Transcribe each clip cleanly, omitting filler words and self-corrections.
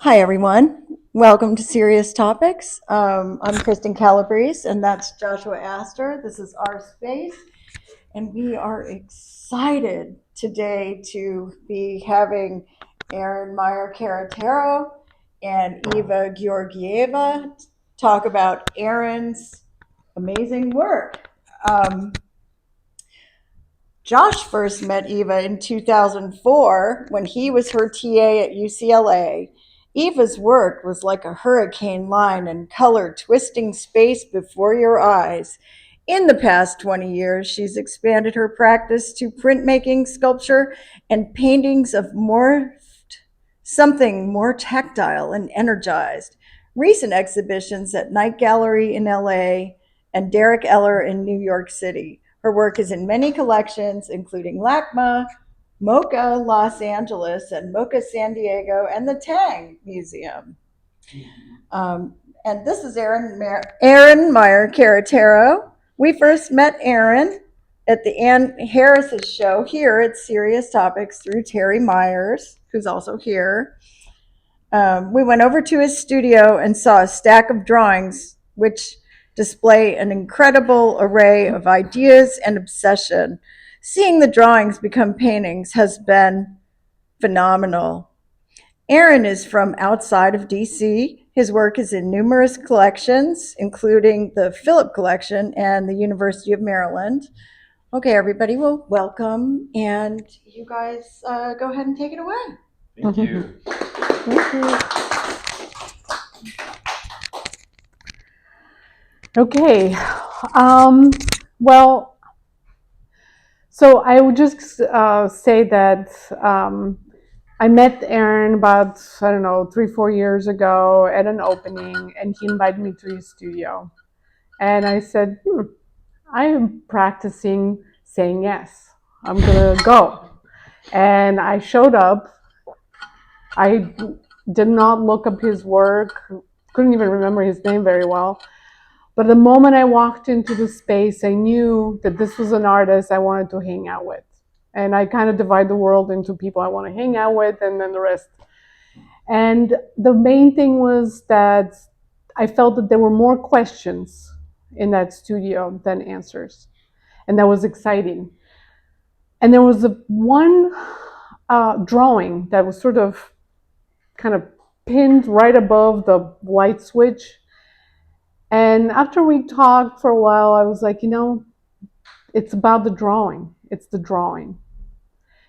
Hi, everyone. Welcome to Serious Topics. I'm Kristen Calabrese, and that's Joshua Astor. This is our space, and we are excited today to be having Aaron Maier-Carretero and Iva Gueorguieva talk about Aaron's amazing work. Josh first met Eva in 2004 when he was her TA at UCLA. Eva's work was like a hurricane line and color twisting space before your eyes. In the past 20 years, she's expanded her practice to printmaking, sculpture, and paintings of something more tactile and energized. Recent exhibitions at Night Gallery in LA and Derek Eller in New York City. Her work is in many collections, including LACMA, MoCA Los Angeles, and MoCA San Diego, and the Tang Museum. And this is Aaron Maier-Carretero. We first met Aaron at the Ann Harris's show here at Serious Topics through Terry Myers, who's also here. We went over to his studio and saw a stack of drawings, which display an incredible array of ideas and obsession. Seeing the drawings become paintings has been phenomenal. Aaron is from outside of DC. His work is in numerous collections, including the Philip Collection and the University of Maryland. Okay, everybody, well, welcome, and you guys go ahead and take it away. Thank you. Thank you. Okay. Well, so I would just say that I met Aaron about, 3-4 years ago at an opening, and he invited me to his studio. And I said, I am practicing saying yes. I'm going to go. And I showed up. I did not look up his work, couldn't even remember his name very well. But the moment I walked into the space, I knew that this was an artist I wanted to hang out with. And I kind of divide the world into people I want to hang out with and then the rest. And the main thing was that I felt that there were more questions in that studio than answers. And that was exciting. And there was one drawing that was sort of kind of pinned right above the light switch. And after we talked for a while, I was like, it's about the drawing. It's the drawing.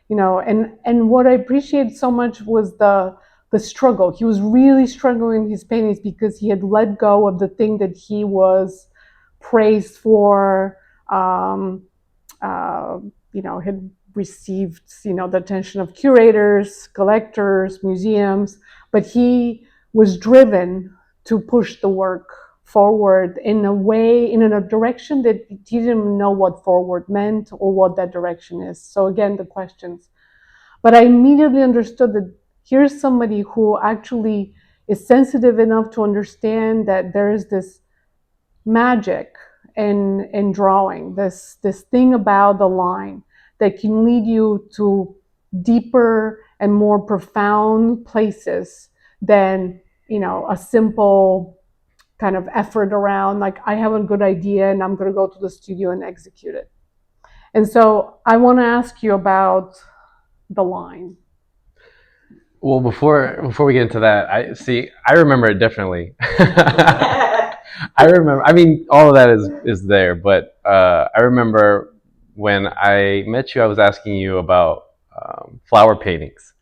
And what I appreciated so much was the struggle. He was really struggling in his paintings because he had let go of the thing that he was praised for, had received, the attention of curators, collectors, museums, but he was driven to push the work forward in a direction that he didn't know what forward meant or what that direction is. So again, the questions. But I immediately understood that here's somebody who actually is sensitive enough to understand that there is this magic in drawing, this thing about the line that can lead you to deeper and more profound places than, a simple kind of effort around, like, I have a good idea and I'm going to go to the studio and execute it. And so I want to ask you about the line. Well, before we get into that, I remember it differently. I remember, all of that is there, but I remember when I met you, I was asking you about flower paintings.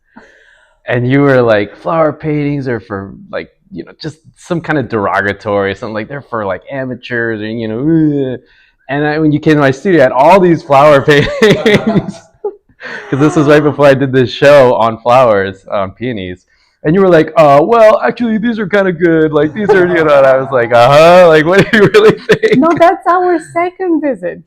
And you were like, flower paintings are for, like, just some kind of derogatory, something like they're for, like, amateurs, or, and when you came to my studio, I had all these flower paintings. Because this was right before I did this show on flowers, on peonies. And you were like, well, actually, these are kind of good. Like, these are, and I was like, like, what do you really think? No, that's our second visit.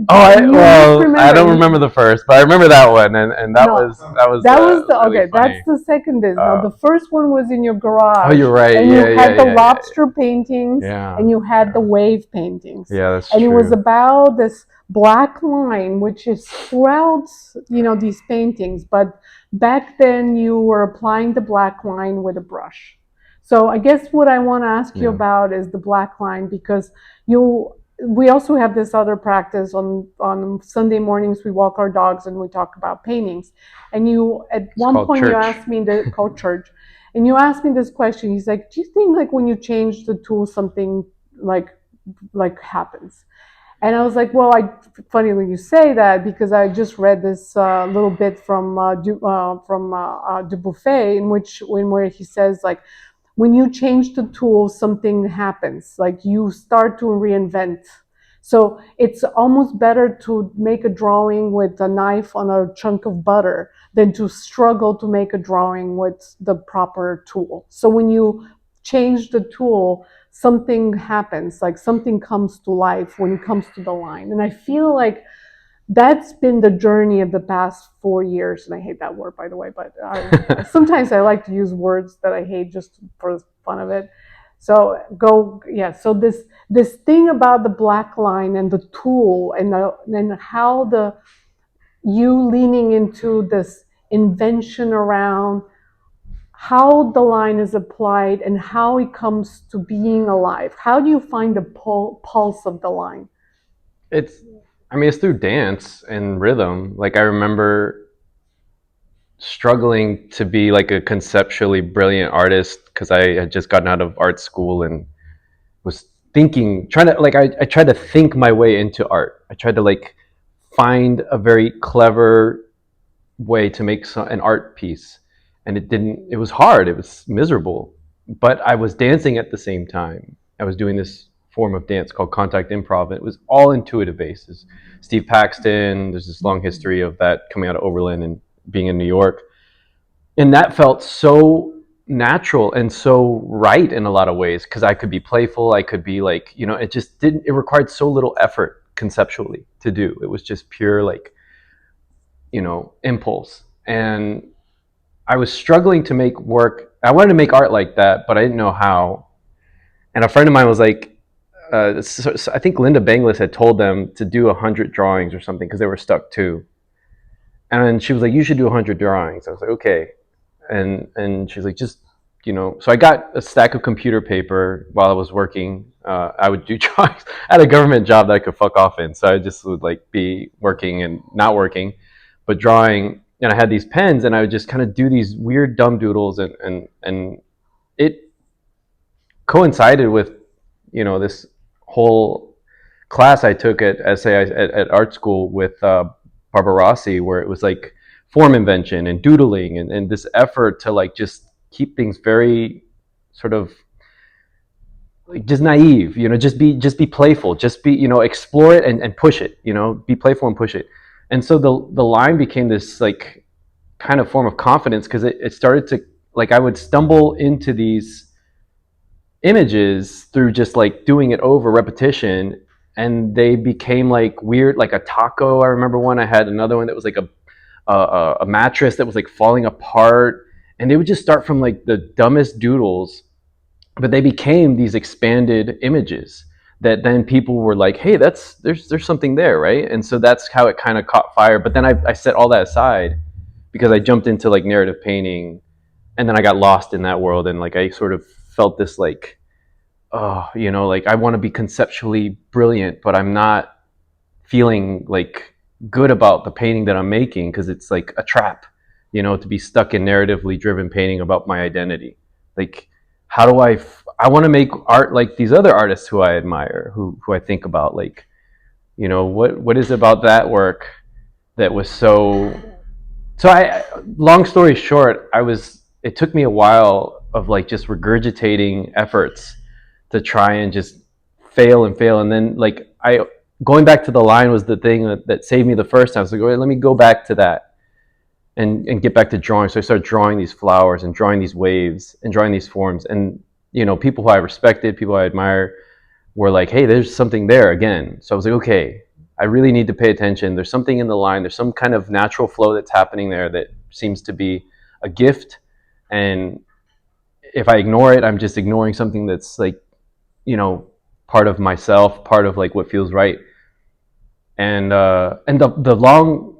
I don't remember the first, but I remember that one, and that was really funny. That's the second visit. No, the first one was in your garage. Oh, you're right. And you had the lobster paintings, and you had the wave paintings. Yeah, that's true. And it was about this black line, which is throughout, these paintings, but Back then, you were applying the black line with a brush. So I guess what I want to ask you Yeah. about is the black line, because we also have this other practice on Sunday mornings. We walk our dogs and we talk about paintings. And you, at It's one called point, you church. asked me the called church, and you asked me this question. He's like, "Do you think like when you change the tool, something like happens?" And I was like, well, funny when you say that, because I just read this little bit from Dubuffet, where he says like, when you change the tool, something happens. Like you start to reinvent. So it's almost better to make a drawing with a knife on a chunk of butter than to struggle to make a drawing with the proper tool. So when you change the tool, something happens, like something comes to life when it comes to the line. And I feel like that's been the journey of the past 4 years. And I hate that word, by the way, but sometimes I like to use words that I hate just for the fun of it. So so this thing about the black line and the tool, and how you leaning into this invention around how the line is applied and how it comes to being alive. How do you find the pulse of the line? It's through dance and rhythm. Like I remember struggling to be like a conceptually brilliant artist because I had just gotten out of art school and was I tried to think my way into art. I tried to like find a very clever way to make an art piece, and it was hard, it was miserable, but I was dancing at the same time. I was doing this form of dance called contact improv, and it was all intuitive basis. Steve Paxton, there's this long history of that coming out of Oberlin and being in New York, and that felt so natural and so right in a lot of ways because I could be playful, I could be like, it required so little effort conceptually to do. It was just pure like, impulse. And I was struggling to make work. I wanted to make art like that, but I didn't know how. And a friend of mine was like, so I think Linda Banglis had told them to do 100 drawings or something because they were stuck too. And she was like, you should do 100 drawings. I was like, okay. And she was like, just, so I got a stack of computer paper while I was working. I would do drawings. I had a government job that I could fuck off in. So I just would like be working and not working, but drawing. And I had these pens and I would just kind of do these weird dumb doodles, and it coincided with, this whole class I took at at art school with Barbara Rossi, where it was like form invention and doodling and this effort to like just keep things very sort of like just naive, just be playful, just be, explore it and push it, be playful and push it. And so the line became this like kind of form of confidence because it started to, like, I would stumble into these images through just like doing it over repetition, and they became like weird, like a taco. I remember one. I had another one that was like a mattress that was like falling apart, and they would just start from like the dumbest doodles, but they became these expanded images that then people were like, hey, there's something there, right? And so that's how it kind of caught fire. But then I set all that aside because I jumped into like narrative painting, and then I got lost in that world, and like I sort of felt this like, oh, like I want to be conceptually brilliant, but I'm not feeling like good about the painting that I'm making because it's like a trap, to be stuck in narratively driven painting about my identity. Like, how do I want to make art like these other artists who I admire, who I think about, like, what is it about that work that was so long story short, it took me a while of like just regurgitating efforts to try and just fail and fail. And then like going back to the line was the thing that saved me the first time. So I was like, let me go back to that and get back to drawing. So I started drawing these flowers and drawing these waves and drawing these forms. And, people who I respected, people I admire were like, hey, there's something there again. So I was like, okay, I really need to pay attention. There's something in the line. There's some kind of natural flow that's happening there that seems to be a gift. And if I ignore it, I'm just ignoring something that's like, part of myself, part of like what feels right. And the long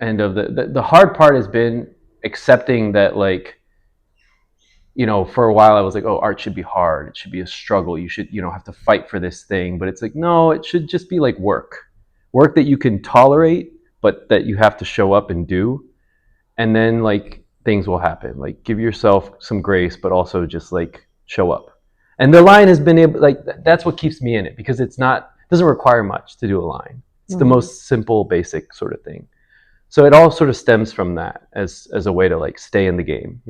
And of the hard part has been accepting that, like, for a while I was like, oh, art should be hard. It should be a struggle. You should, have to fight for this thing. But it's like, no, it should just be like work that you can tolerate, but that you have to show up and do. And then, like, things will happen. Like, give yourself some grace, but also just, like, show up. And the line has been able, like, that's what keeps me in it, because it doesn't require much to do a line. It's the most simple, basic sort of thing. So it all sort of stems from that as a way to, like, stay in the game,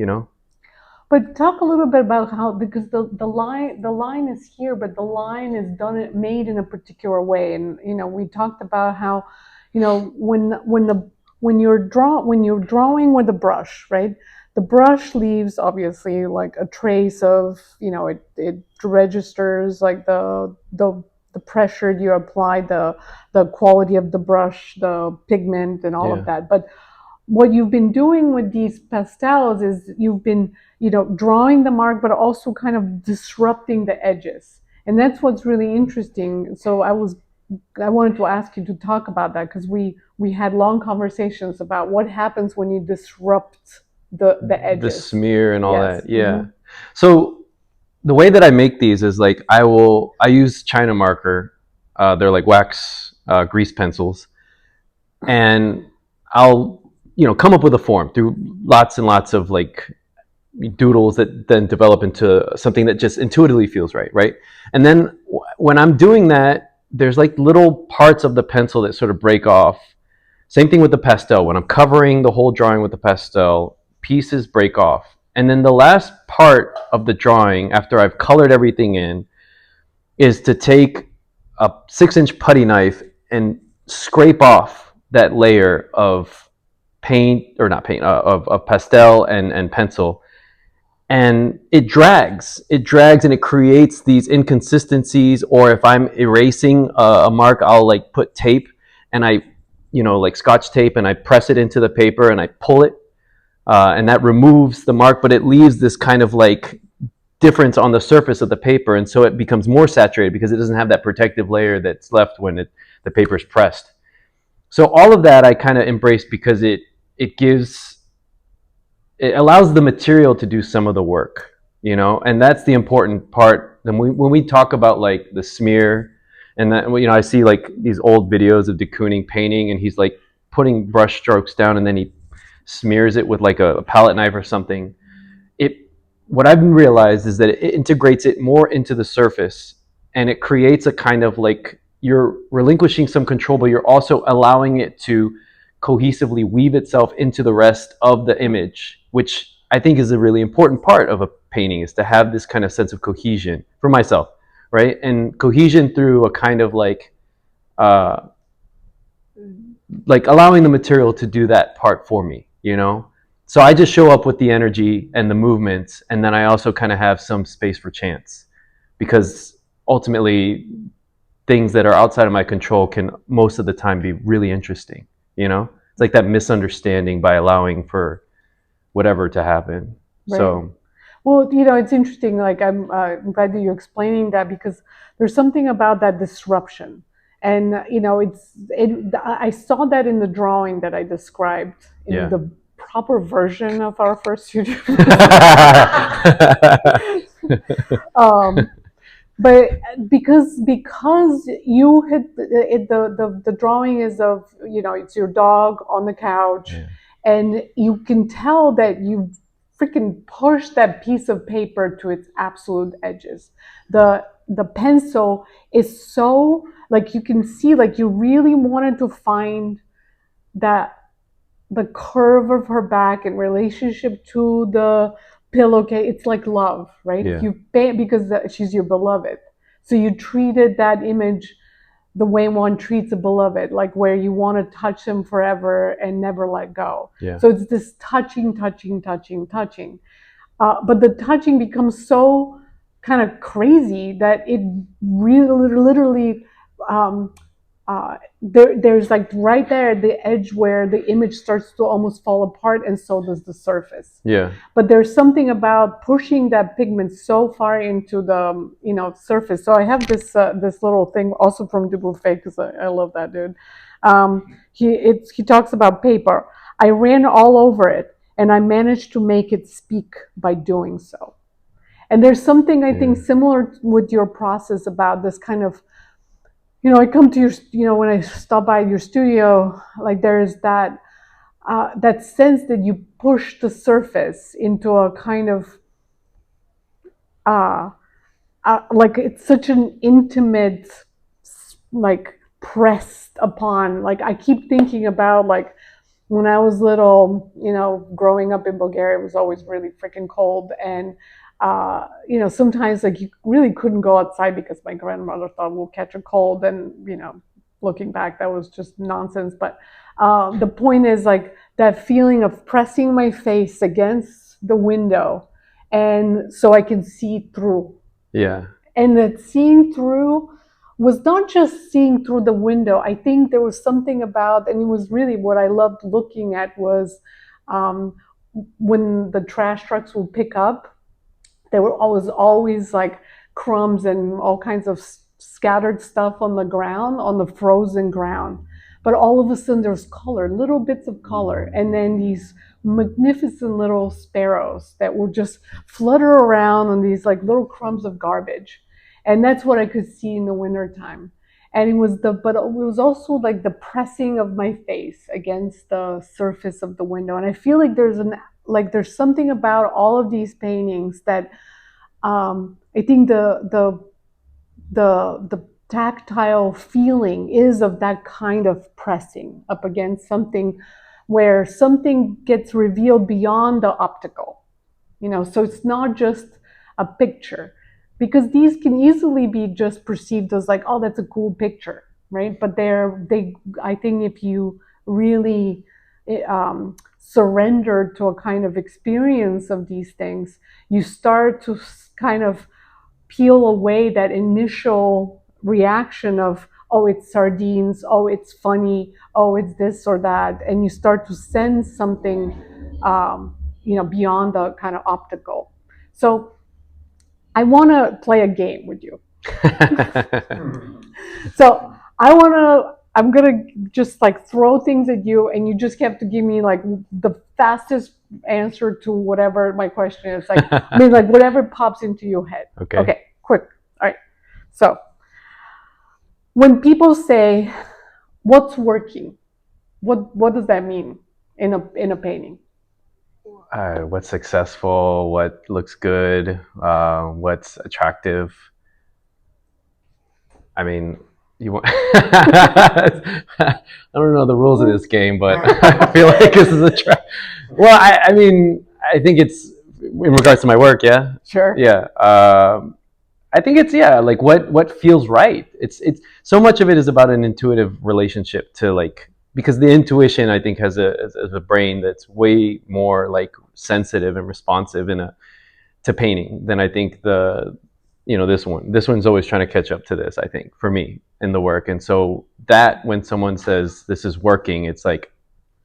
But talk a little bit about how, because the line is here, but the line is made in a particular way. And we talked about how, when you're drawing with a brush, right? The brush leaves obviously like a trace of, it registers like the pressure you apply, the quality of the brush, the pigment, and all of that. But what you've been doing with these pastels is you've been, drawing the mark, but also kind of disrupting the edges. And that's what's really interesting. So I wanted to ask you to talk about that, because we had long conversations about what happens when you disrupt the edges. The smear and all Yes. that. Yeah. So the way that I make these is, like, I use China marker. They're like wax grease pencils. And I'll, come up with a form through lots and lots of, like, doodles that then develop into something that just intuitively feels right? And then when I'm doing that, there's, like, little parts of the pencil that sort of break off. Same thing with the pastel. When I'm covering the whole drawing with the pastel, pieces break off. And then the last part of the drawing, after I've colored everything in, is to take a 6-inch putty knife and scrape off that layer of paint, or not paint, of pastel and pencil. And it drags and it creates these inconsistencies. Or if I'm erasing a mark, I'll, like, put tape, and I, like Scotch tape, and I press it into the paper and I pull it, and that removes the mark, but it leaves this kind of, like, difference on the surface of the paper, and so it becomes more saturated because it doesn't have that protective layer that's left when the paper is pressed. So all of that I kind of embrace, because it allows the material to do some of the work, and that's the important part. And when we talk about, like, the smear, and that, I see, like, these old videos of de Kooning painting, and he's, like, putting brush strokes down, and then he smears it with, like, a palette knife or something. What I've realized is that it integrates it more into the surface, and it creates a kind of, like, you're relinquishing some control, but you're also allowing it to cohesively weave itself into the rest of the image, which I think is a really important part of a painting, is to have this kind of sense of cohesion for myself, right? And cohesion through a kind of, like allowing the material to do that part for me, So I just show up with the energy and the movements, and then I also kind of have some space for chance, because ultimately things that are outside of my control can most of the time be really interesting, It's like that misunderstanding by allowing for whatever to happen. Right. So, well, it's interesting. Like, I'm glad that you're explaining that, because there's something about that disruption, and I saw that in the drawing that I described in the proper version of our first YouTube. But because you had the drawing is of, it's your dog on the couch, and you can tell that you freaking pushed that piece of paper to its absolute edges. The pencil is so, like, you can see, like, you really wanted to find that the curve of her back in relationship to the pillowcase. It's like love, right? Yeah. You paint because she's your beloved, so you treated that image the way one treats a beloved, like, where you want to touch them forever and never let go. Yeah. So it's this touching. But the touching becomes so kind of crazy that it really literally there's, like, right there at the edge where the image starts to almost fall apart, and so does the surface. Yeah. But there's something about pushing that pigment so far into the surface. So I have this little thing also from Dubuffet, because I love that dude. He talks about paper. I ran all over it, and I managed to make it speak by doing so. And there's something I think similar with your process about this kind of, I come to your, when I stop by your studio, like there's that sense that you push the surface into a kind of like it's such an intimate, like pressed upon. Like I keep thinking about like when I was little, growing up in Bulgaria, it was always really freaking cold, and sometimes like you really couldn't go outside because my grandmother thought we'll catch a cold, and looking back, that was just nonsense. But the point is like that feeling of pressing my face against the window, and so I can see through. Yeah. And that seeing through was not just seeing through the window. I think there was something about, and it was really what I loved looking at was when the trash trucks would pick up, there were always like crumbs and all kinds of scattered stuff on the ground, on the frozen ground. But all of a sudden there's color, little bits of color, and then these magnificent little sparrows that will just flutter around on these like little crumbs of garbage. And that's what I could see in the wintertime. And but it was also like the pressing of my face against the surface of the window. And I feel like there's something about all of these paintings that I think the tactile feeling is of that kind of pressing up against something where something gets revealed beyond the optical. So it's not just a picture, because these can easily be just perceived as like, oh, that's a cool picture, right? But I think if you really surrender to a kind of experience of these things, you start to kind of peel away that initial reaction of, oh, it's sardines, oh, it's funny, oh, it's this or that, and you start to sense something beyond the kind of optical. So I want to play a game with you. So I'm going to just like throw things at you, and you just have to give me like the fastest answer to whatever my question is. Like, I mean, like whatever pops into your head. Okay, quick. All right. So when people say, what's working? What does that mean in a painting? What's successful, what looks good, what's attractive. I mean, you want I don't know the rules of this game, but I feel like this is well, I mean, I think it's in regards to my work, yeah? Sure. Yeah. I think it's, like what feels right. It's so much of it is about an intuitive relationship to like, because the intuition I think has a brain that's way more like sensitive and responsive to painting than I think this one's always trying to catch up to this, I think, for me in the work. And so that when someone says this is working, it's like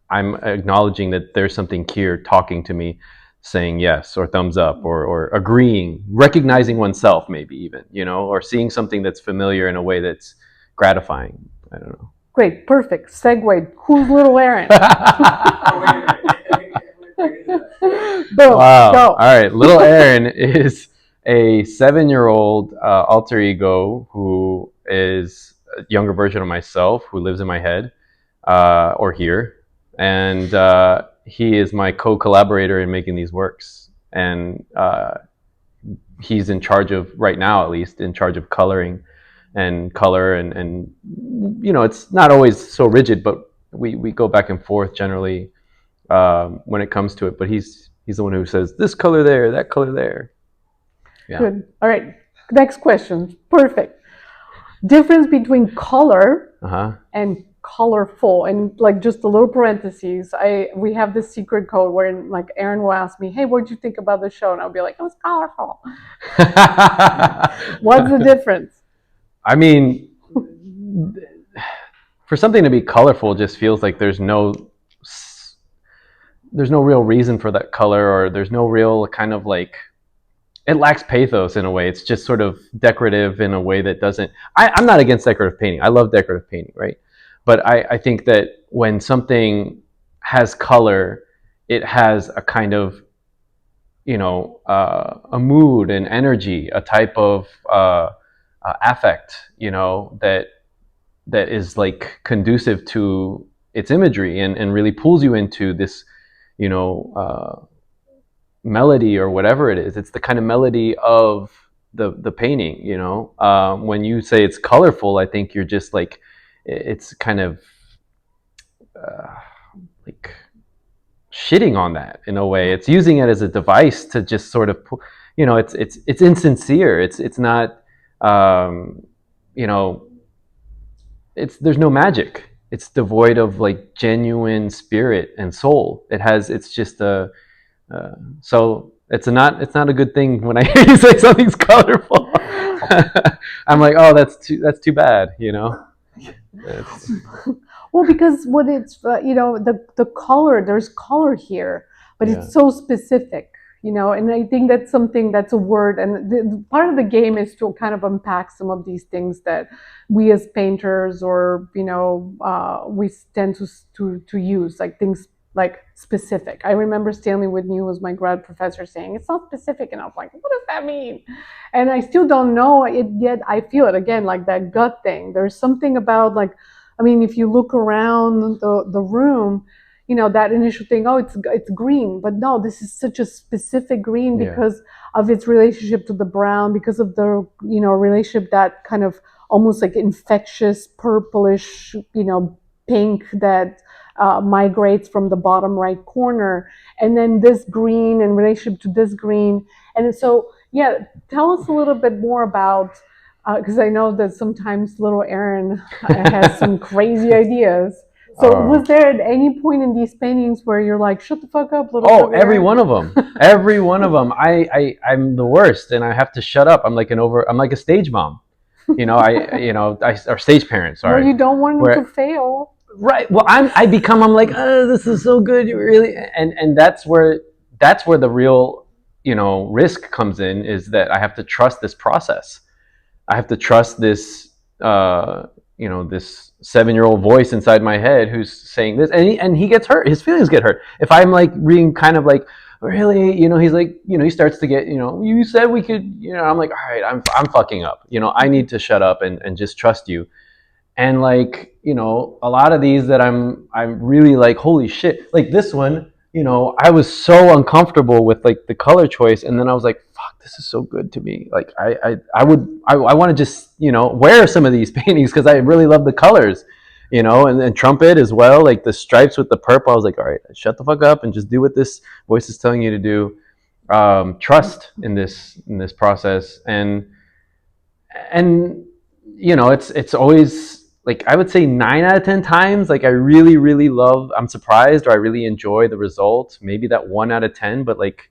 I'm acknowledging that there's something here talking to me, saying yes or thumbs up or agreeing, recognizing oneself maybe even, or seeing something that's familiar in a way that's gratifying. I don't know. Great, perfect. Segue. Who's little Aaron? Boom, wow. go. All right. Little Aaron is a 7-year-old alter ego who is a younger version of myself who lives in my head or here. And he is my co-collaborator in making these works. And he's in charge of, right now at least, in charge of coloring and color. And it's not always so rigid, but we go back and forth generally when it comes to it. But he's the one who says, this color there, that color there. Yeah. Good. All right. Next question. Perfect. Difference between color and colorful, and like just a little parentheses. We have this secret code where like Aaron will ask me, "Hey, what did you think about the show?" And I'll be like, "It was colorful." What's the difference? I mean, for something to be colorful, just feels like there's no real reason for that color, or there's no real kind of like, it lacks pathos in a way. It's just sort of decorative in a way that doesn't. I'm not against decorative painting. I love decorative painting, right? But I think that when something has color, it has a kind of, a mood and energy, a type of affect, that is like conducive to its imagery, and really pulls you into this, melody or whatever it is. It's the kind of melody of the painting. When you say it's colorful, I think you're just like, it's kind of like shitting on that in a way. It's using it as a device to just sort of, it's insincere. It's not, you know, there's no magic. It's devoid of like genuine spirit and soul. It's just a, so it's not a good thing when I hear you say something's colorful. I'm like, oh, that's too bad. It's, Well, because what it's the color, there's color here, but Yeah. it's so specific, and I think that's something, that's a word, and part of the game is to kind of unpack some of these things that we as painters, or we tend to use, like things like specific. I remember Stanley Whitney, who was my grad professor, saying it's not specific, and I was like, what does that mean? And I still don't know it yet. I feel it again, like that gut thing. There's something about, like, I mean, if you look around the room, that initial thing, oh, it's green, but no, this is such a specific green Yeah. because of its relationship to the brown, because of the relationship, that kind of almost like infectious purplish pink that migrates from the bottom right corner, and then this green in relationship to this green. And so, yeah, tell us a little bit more about, because I know that sometimes little Aaron has some crazy ideas. So was there at any point in these paintings where you're like, shut the fuck up, little Oh, fucker? every one of them. Every one of them. I'm the worst, and I have to shut up. I'm like a stage mom. Or stage parent. Sorry. Well, you don't want them to fail. Right. Well, I'm like, oh, this is so good. You really, and that's where the real, risk comes in, is that I have to trust this process. I have to trust this, this 7-year-old voice inside my head who's saying this, and he gets hurt. His feelings get hurt. If I'm like being kind of like, really, he's like, he starts to get, you said we could, I'm like, all right, I'm fucking up. I need to shut up and just trust you. And like, a lot of these that I'm really like, holy shit, like this one, I was so uncomfortable with like the color choice, and then I was like, fuck, this is so good to me. Like I want to just, wear some of these paintings because I really love the colors, and then trumpet as well, like the stripes with the purple. I was like, all right, shut the fuck up and just do what this voice is telling you to do. Trust in this process, and it's always like, I would say 9 out of 10 times, like I really, really I'm surprised, or I really enjoy the result. Maybe that 1 out of 10, but like,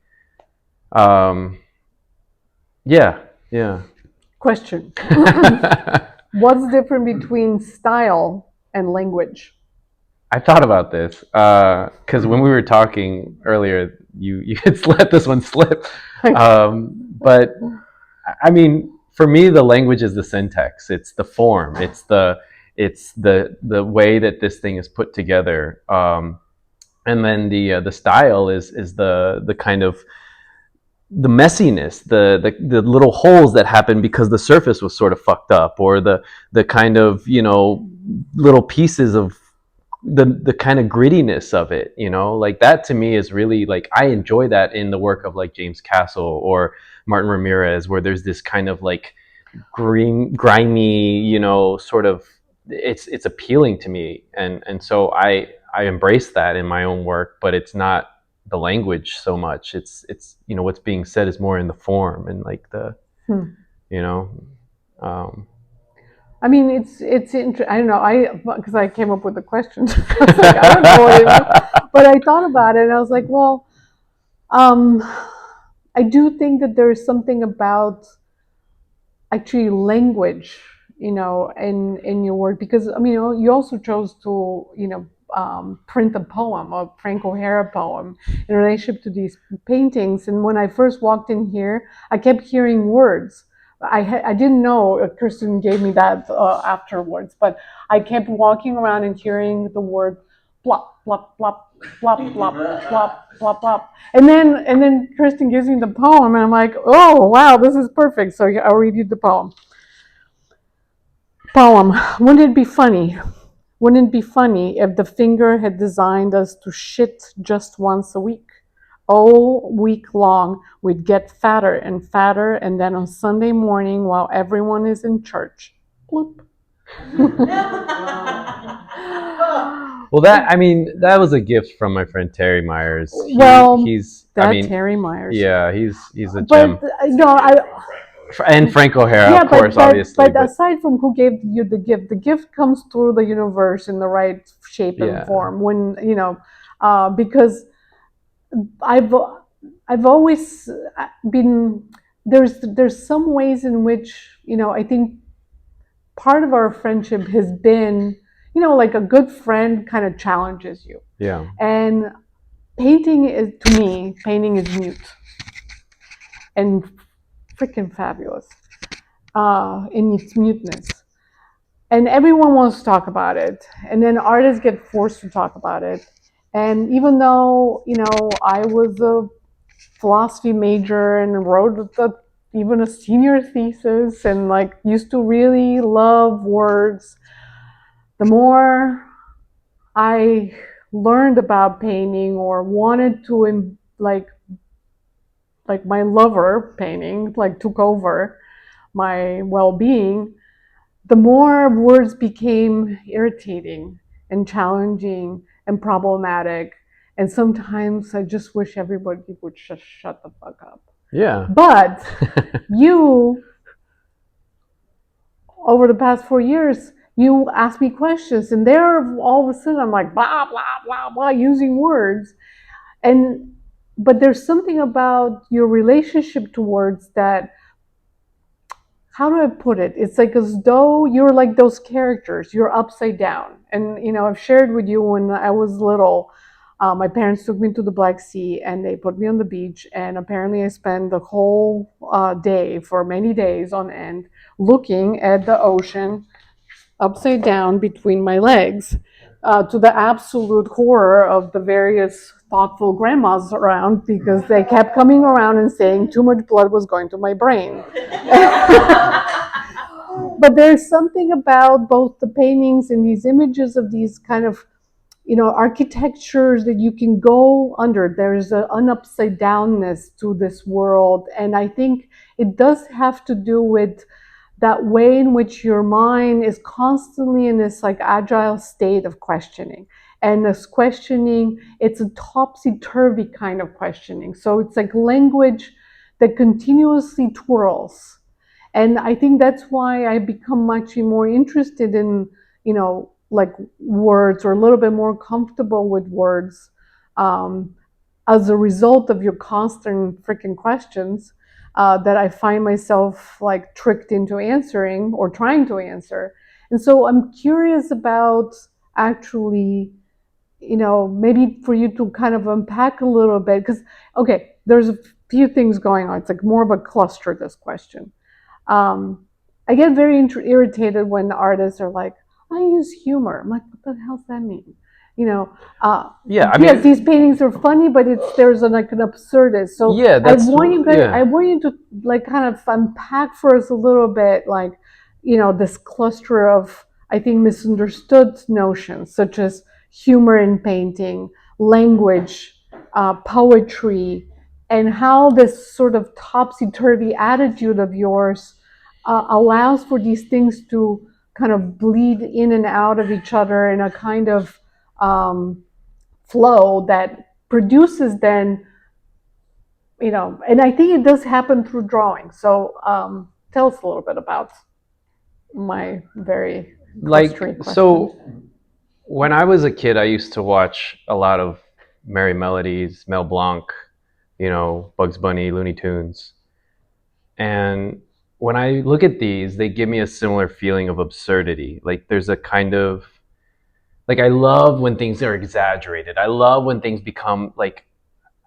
yeah. Question. What's different between style and language? I thought about this because when we were talking earlier, you had let this one slip. But I mean, for me, the language is the syntax. It's the form. It's the way that this thing is put together. And then the style is the kind of the messiness, the little holes that happen because the surface was sort of fucked up, or the kind of little pieces of the kind of grittiness of it, like that to me is really like, I enjoy that in the work of like James Castle or Martin Ramirez, where there's this kind of like grimy, sort of, it's appealing to me, and so I embrace that in my own work, but it's not the language so much. It's what's being said is more in the form and like the I mean, it's I don't know, because I came up with the question. I was like, I don't know what it is. But I thought about it, and I was like, well, I do think that there is something about actually language, in your work, because I mean, you also chose to, print a poem, a Frank O'Hara poem, in relationship to these paintings. And when I first walked in here, I kept hearing words, I didn't know Kirsten gave me that afterwards, but I kept walking around and hearing the word plop, plop, plop, plop, plop, plop, plop, plop. And then Kirsten gives me the poem, and I'm like, oh, wow, this is perfect. So I'll read you the poem. Wouldn't it be funny? Wouldn't it be funny if the finger had designed us to shit just once a week? All week long, we'd get fatter and fatter, and then on Sunday morning, while everyone is in church, bloop. Well, that was a gift from my friend Terry Myers. Terry Myers. Yeah, he's a But gem. And Frank O'Hara, of course, obviously. But aside from who gave you the gift comes through the universe in the right shape and form. When because I've always been there's some ways in which I think part of our friendship has been like a good friend kind of challenges you. Yeah. And painting is mute and freaking fabulous in its muteness. And everyone wants to talk about it. And then artists get forced to talk about it. And even though, I was a philosophy major and wrote even a senior thesis and used to really love words, the more I learned about painting or wanted to my lover painting took over my well-being, the more words became irritating and challenging and problematic. And sometimes I just wish everybody would just shut the fuck up. Yeah. But you, over the past 4 years, you ask me questions, and there all of a sudden I'm like blah blah blah blah using words, but there's something about your relationship to words that, how do I put it? It's like as though you're like those characters. You're upside down. And, I've shared with you when I was little, my parents took me to the Black Sea and they put me on the beach. And apparently I spent the whole day, for many days on end, looking at the ocean upside down between my legs, to the absolute horror of the various thoughtful grandmas around, because they kept coming around and saying too much blood was going to my brain. But there's something about both the paintings and these images of these kind of architectures that you can go under. There's an upside downness to this world, and I think it does have to do with that way in which your mind is constantly in this agile state of questioning. And this questioning, it's a topsy-turvy kind of questioning. So it's like language that continuously twirls. And I think that's why I become much more interested in, words, or a little bit more comfortable with words, as a result of your constant freaking questions. That I find myself tricked into answering or trying to answer. And so I'm curious about actually, maybe for you to kind of unpack a little bit, because, okay, there's a few things going on. It's more of a cluster, this question. I get very irritated when artists are like, I use humor. I'm like, what the hell does that mean? Yes, these paintings are funny, but there's an absurdist. So yeah, I want you to kind of unpack for us a little bit, this cluster of, I think, misunderstood notions, such as humor in painting, language, poetry, and how this sort of topsy-turvy attitude of yours allows for these things to kind of bleed in and out of each other in a kind of flow that produces then, and I think it does happen through drawing. So tell us a little bit about my very question. So when I was a kid, I used to watch a lot of Merry Melodies, Mel Blanc, Bugs Bunny, Looney Tunes. And when I look at these, they give me a similar feeling of absurdity. There's a kind of, I love when things are exaggerated. I love when things become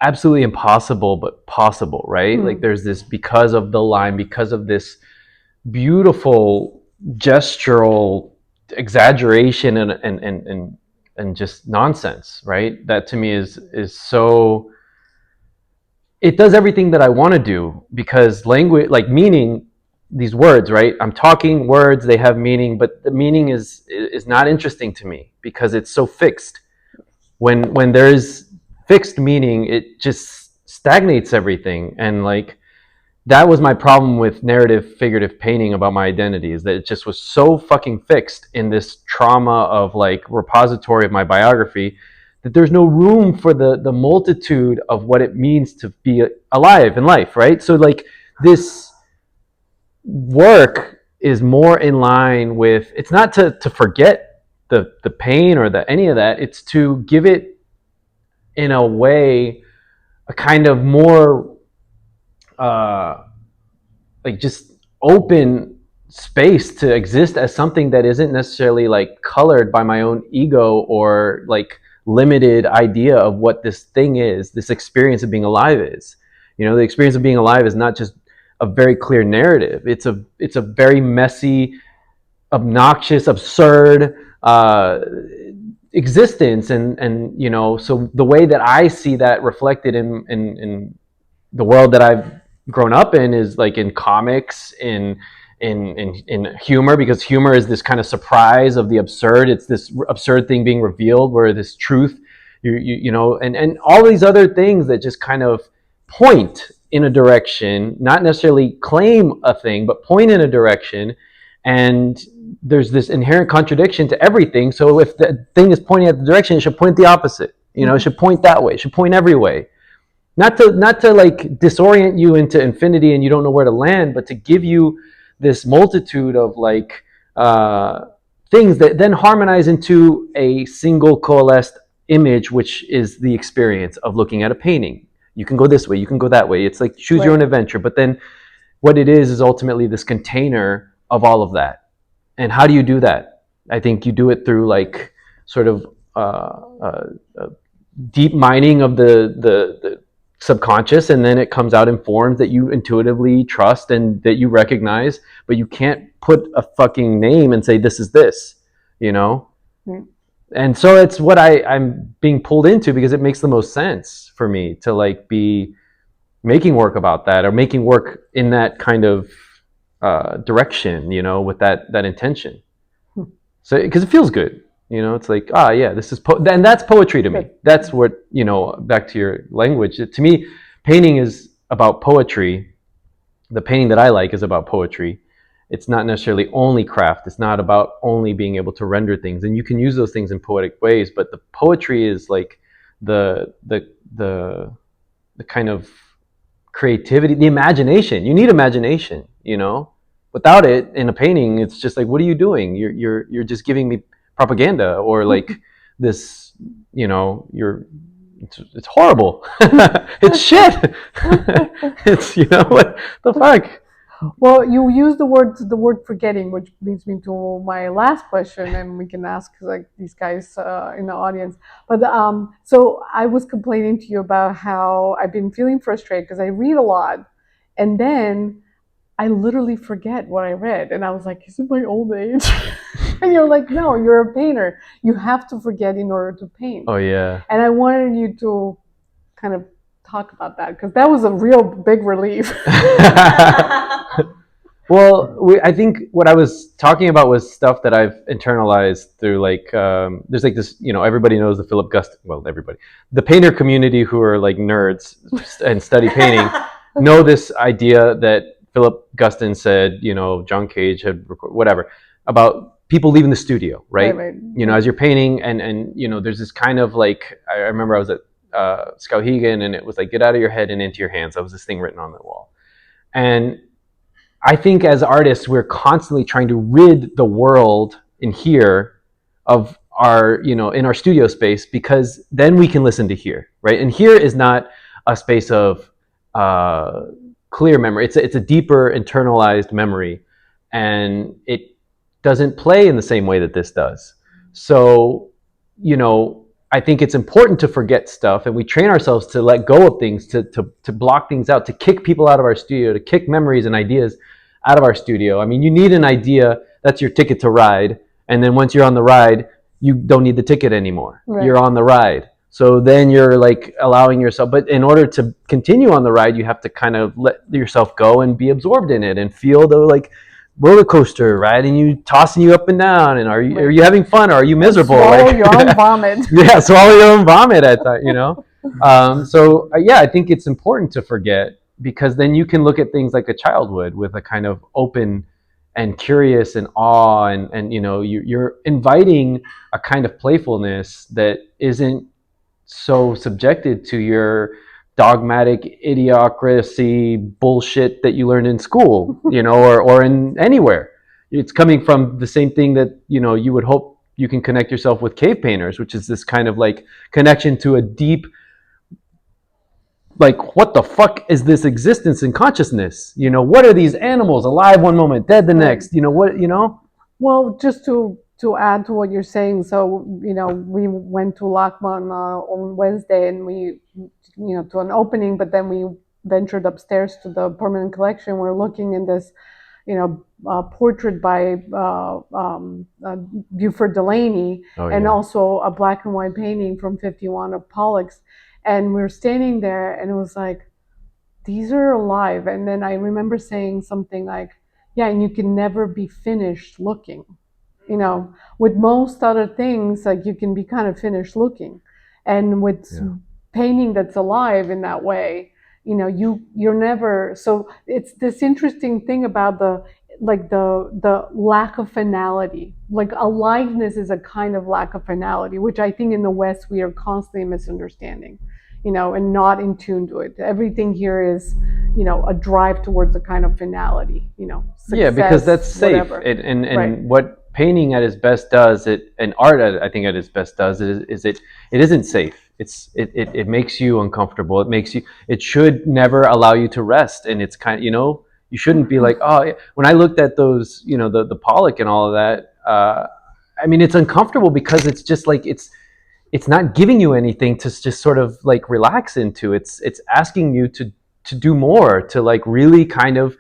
absolutely impossible, but possible, right? There's this, because of the line, because of this beautiful gestural exaggeration and just nonsense, right? That to me is so, it does everything that I want to do, because language, like meaning, these words, right? I'm talking words, they have meaning, but the meaning is not interesting to me because it's so fixed. When there's fixed meaning, it just stagnates everything. And like, that was my problem with narrative figurative painting about my identity, is that it just was so fucking fixed in this trauma of like repository of my biography, that there's no room for the multitude of what it means to be alive in life, right? So like, this work is more in line with, it's not to forget the pain or the any of that, it's to give it in a way a kind of more like just open space to exist as something that isn't necessarily like colored by my own ego or like limited idea of what this thing is, this experience of being alive is. You know, the experience of being alive is not just a very clear narrative. It's a very messy, obnoxious, absurd existence, and you know, so the way that I see that reflected in the world that I've grown up in is like in comics, in humor, because humor is this kind of surprise of the absurd. It's this absurd thing being revealed, where this truth, you know, and all these other things that just kind of point in a direction, not necessarily claim a thing, but point in a direction. And there's this inherent contradiction to everything. So if the thing is pointing at the direction, it should point the opposite. You know, it should point that way. It should point every way. Not to like disorient you into infinity and you don't know where to land, but to give you this multitude of like things that then harmonize into a single coalesced image, which is the experience of looking at a painting. You can go this way, you can go that way. It's like choose your own adventure. But then what it is ultimately this container of all of that. And how do you do that? I think you do it through like sort of deep mining of the subconscious, and then it comes out in forms that you intuitively trust and that you recognize, but you can't put a fucking name and say this is this, you know? Mm. And so it's what I'm being pulled into, because it makes the most sense for me to like be making work about that, or making work in that kind of direction, you know, with that intention. So because it feels good. You know, it's like, yeah, this is, and that's poetry to me. That's what, you know, back to your language. To me, painting is about poetry. The painting that I like is about poetry. It's not necessarily only craft. It's not about only being able to render things. And you can use those things in poetic ways, but the poetry is like the kind of creativity, the imagination. You need imagination, you know? Without it in a painting, it's just like, what are you doing? You're just giving me propaganda, or like this, you know, it's horrible. It's shit. It's, you know, what the fuck. Well, you use the word forgetting, which leads me to my last question, and we can ask like these guys in the audience. But so I was complaining to you about how I've been feeling frustrated because I read a lot, and then I literally forget what I read, and I was like, "Is it my old age?" And you're like, "No, you're a painter. You have to forget in order to paint." Oh yeah. And I wanted you to kind of talk about that, because that was a real big relief. Well, I think what I was talking about was stuff that I've internalized through like, there's like this, you know, everybody knows the Philip Guston, well, everybody, the painter community who are like nerds and study painting know this idea that Philip Guston said, you know, John Cage had whatever, about people leaving the studio, right? You know, as you're painting, and you know, there's this kind of like, I remember I was at Skowhegan, and it was like, get out of your head and into your hands. That was this thing written on the wall. And I think as artists, we're constantly trying to rid the world in here of our, you know, in our studio space, because then we can listen to here, right? And here is not a space of clear memory. It's a deeper internalized memory, and it doesn't play in the same way that this does. So, you know, I think it's important to forget stuff, and we train ourselves to let go of things, to block things out, to kick people out of our studio, to kick memories and ideas out of our studio. I mean, you need an idea. That's your ticket to ride. And then once you're on the ride, you don't need the ticket anymore. Right. You're on the ride. So then you're like allowing yourself, but in order to continue on the ride, you have to kind of let yourself go and be absorbed in it and feel the like roller coaster, right? And you tossing you up and down. And are you having fun or are you miserable? Swallow your own vomit. Yeah, swallow your own vomit at that, I think it's important to forget, because then you can look at things like a child would, with a kind of open and curious and awe, and you're inviting a kind of playfulness that isn't so subjected to your dogmatic idiocracy bullshit that you learned in school, or in anywhere. It's coming from the same thing that you would hope you can connect yourself with cave painters, which is this kind of like connection to a deep, like, what the fuck is this existence and consciousness? What are these animals, alive one moment, dead the next? Well, just to add to what you're saying, so we went to Lachman on Wednesday, and we to an opening, but then we ventured upstairs to the permanent collection. We're looking in this portrait by Buford Delaney, and also a black and white painting from 51 of Pollock's. And we're standing there, and it was like, these are alive. And then I remember saying something like, yeah, and you can never be finished looking. With most other things, like, you can be kind of finished looking. And with painting that's alive in that way, you're never. So it's this interesting thing about the lack of finality. Like, aliveness is a kind of lack of finality, which I think in the West we are constantly misunderstanding, and not in tune to it. Everything here is, a drive towards a kind of finality, success, because that's safe. Whatever. And what painting at its best does, and art I think at its best does, is it isn't safe. It makes you uncomfortable. It should never allow you to rest. And it's kind of, you shouldn't be like, oh, when I looked at those, the Pollock and all of that, I mean, it's uncomfortable because it's just like, it's not giving you anything to just sort of like relax into. It's asking you to do more, to like really kind of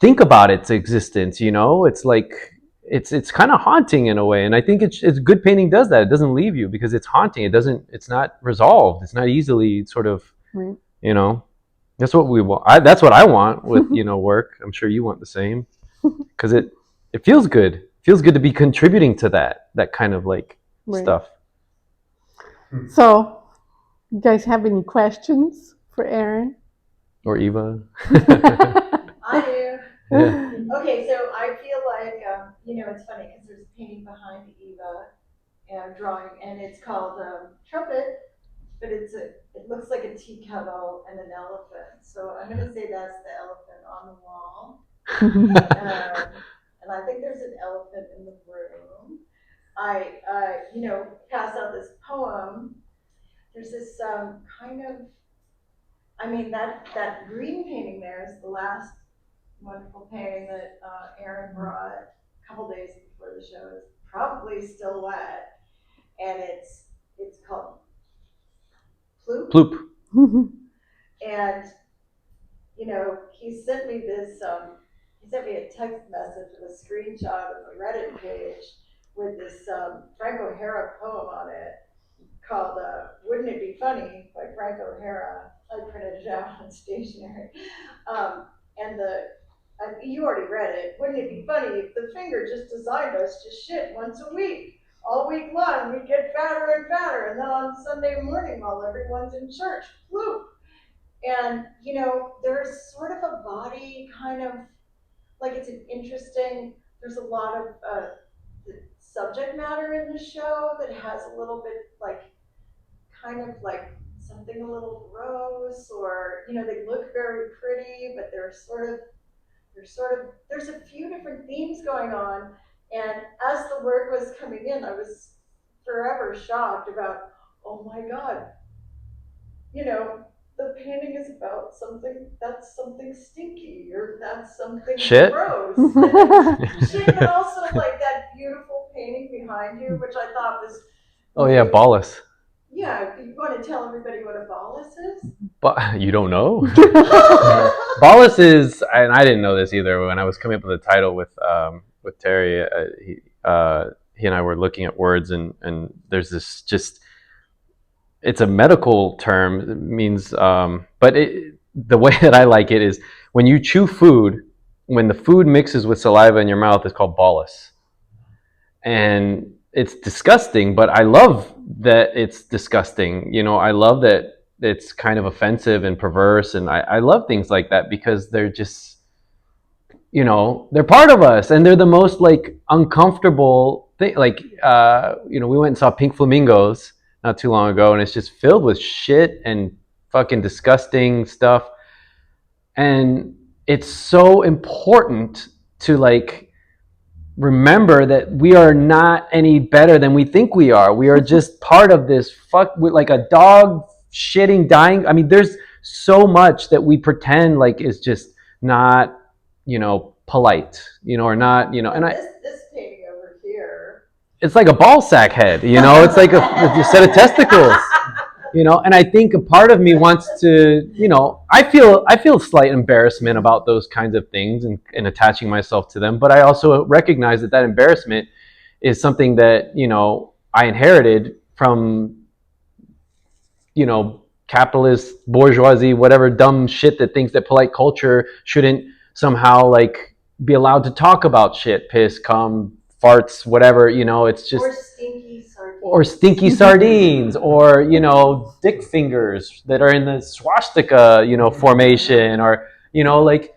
think about its existence. It's like, it's kind of haunting in a way. And I think it's good painting does that. It doesn't leave you because it's haunting. It's not resolved. It's not easily sort of, that's what we want. That's what I want with, work. I'm sure you want the same, because it feels good. It feels good to be contributing to that kind of like stuff. So, you guys have any questions for Aaron? Or Iva? I do. Yeah. Okay, so I feel like, it's funny because there's a painting behind Eva and drawing, and it's called Trumpet, but it looks like a tea kettle and an elephant. So I'm going to say that's the elephant on the wall. And I think there's an elephant in the room. I pass out this poem. There's this kind of, that green painting there is the last wonderful painting that Aaron brought a couple days before the show. It's probably still wet, and it's called Ploop. And he sent me this. He sent me a text message with a screenshot of the Reddit page with this Frank O'Hara poem on it called "Wouldn't It Be Funny" by Frank O'Hara. I printed it out on stationery, and you already read it. Wouldn't it be funny if the finger just designed us to shit once a week? All week long, we'd get fatter and fatter, and then on Sunday morning, while everyone's in church, floop. And, there's sort of a body kind of, like, it's an interesting, there's a lot of subject matter in the show that has a little bit, like, kind of like something a little gross, or, they look very pretty, but there's a few different themes going on. And as the work was coming in, I was forever shocked about, oh my God, the painting is about something stinky, or that's something Shit. gross. Shit, but also like that beautiful painting behind you, which I thought was. Oh yeah, Ballas. Yeah, you want to tell everybody what a bolus is? But you don't know. Bolus is, and I didn't know this either when I was coming up with the title with Terry. He and I were looking at words, and there's this just, it's a medical term. It means, but the way that I like it is when you chew food, when the food mixes with saliva in your mouth, it's called bolus. And it's disgusting, but I love that it's disgusting. I love that it's kind of offensive and perverse, and I love things like that because they're just, they're part of us, and they're the most like uncomfortable thing. Like, we went and saw Pink Flamingos not too long ago, and it's just filled with shit and fucking disgusting stuff. And it's so important to like remember that we are not any better than we think we are. We are just part of this like a dog shitting, dying. I mean, there's so much that we pretend like is just not, polite, or not, and this painting over here. It's like a ball sack head, it's like a set of testicles. And I think a part of me wants to, I feel slight embarrassment about those kinds of things and attaching myself to them. But I also recognize that embarrassment is something that, I inherited from, capitalist bourgeoisie, whatever dumb shit that thinks that polite culture shouldn't somehow like be allowed to talk about shit, piss, cum, farts, whatever, it's just, or stinky sardines, or dick fingers that are in the swastika, formation, or like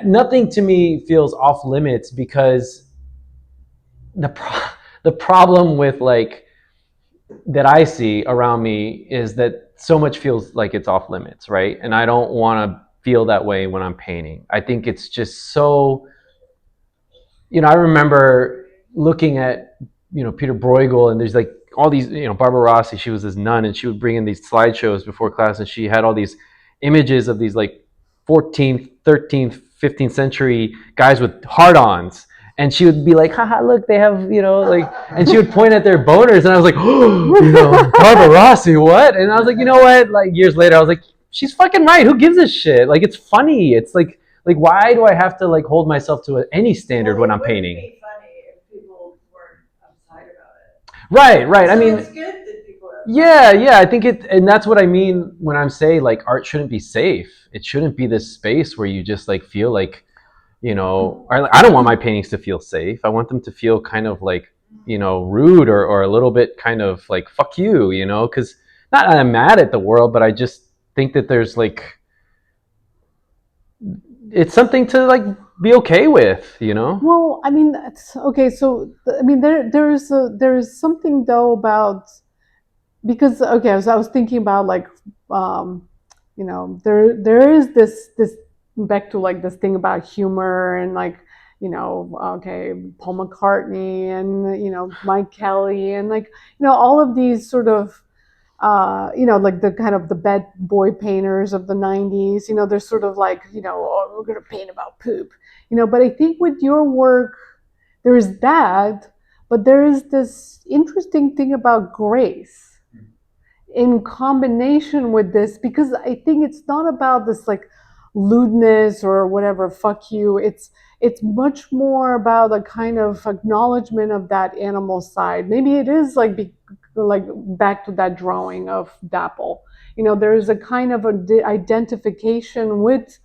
nothing to me feels off limits, because the problem with like that I see around me is that so much feels like it's off limits, right? And I don't want to feel that way when I'm painting. I think it's just so, I remember looking at, Peter Bruegel, and there's like all these, Barbara Rossi, she was this nun, and she would bring in these slideshows before class, and she had all these images of these like 14th, 13th, 15th century guys with hard-ons. And she would be like, haha, look, they have, like, and she would point at their boners, and I was like, oh, Barbara Rossi, what? And I was like, you know what? Like, years later, I was like, she's fucking right. Who gives a shit? Like, it's funny. It's like, why do I have to like hold myself to any standard when I'm painting? It would be funny if people weren't uptight about it. Right. So I mean, it's good that people are. Yeah. I think and that's what I mean when I'm saying like art shouldn't be safe. It shouldn't be this space where you just like feel like, I don't want my paintings to feel safe. I want them to feel kind of like, rude or a little bit kind of like, fuck you, because not that I'm mad at the world, but I just think that there's like, it's something to like be okay with, Well, I mean, that's okay. So, I mean, there is something though about, because okay, so I was thinking about like, there is this back to like this thing about humor and like, okay, Paul McCartney and Mike Kelly and like all of these sort of like the kind of the bad boy painters of the 90s, they're sort of like, oh, we're going to paint about poop, but I think with your work, there is that, but there is this interesting thing about grace in combination with this, because I think it's not about this like lewdness or whatever, fuck you. It's much more about a kind of acknowledgement of that animal side. Maybe it is like like back to that drawing of Dapple. There is a kind of identification with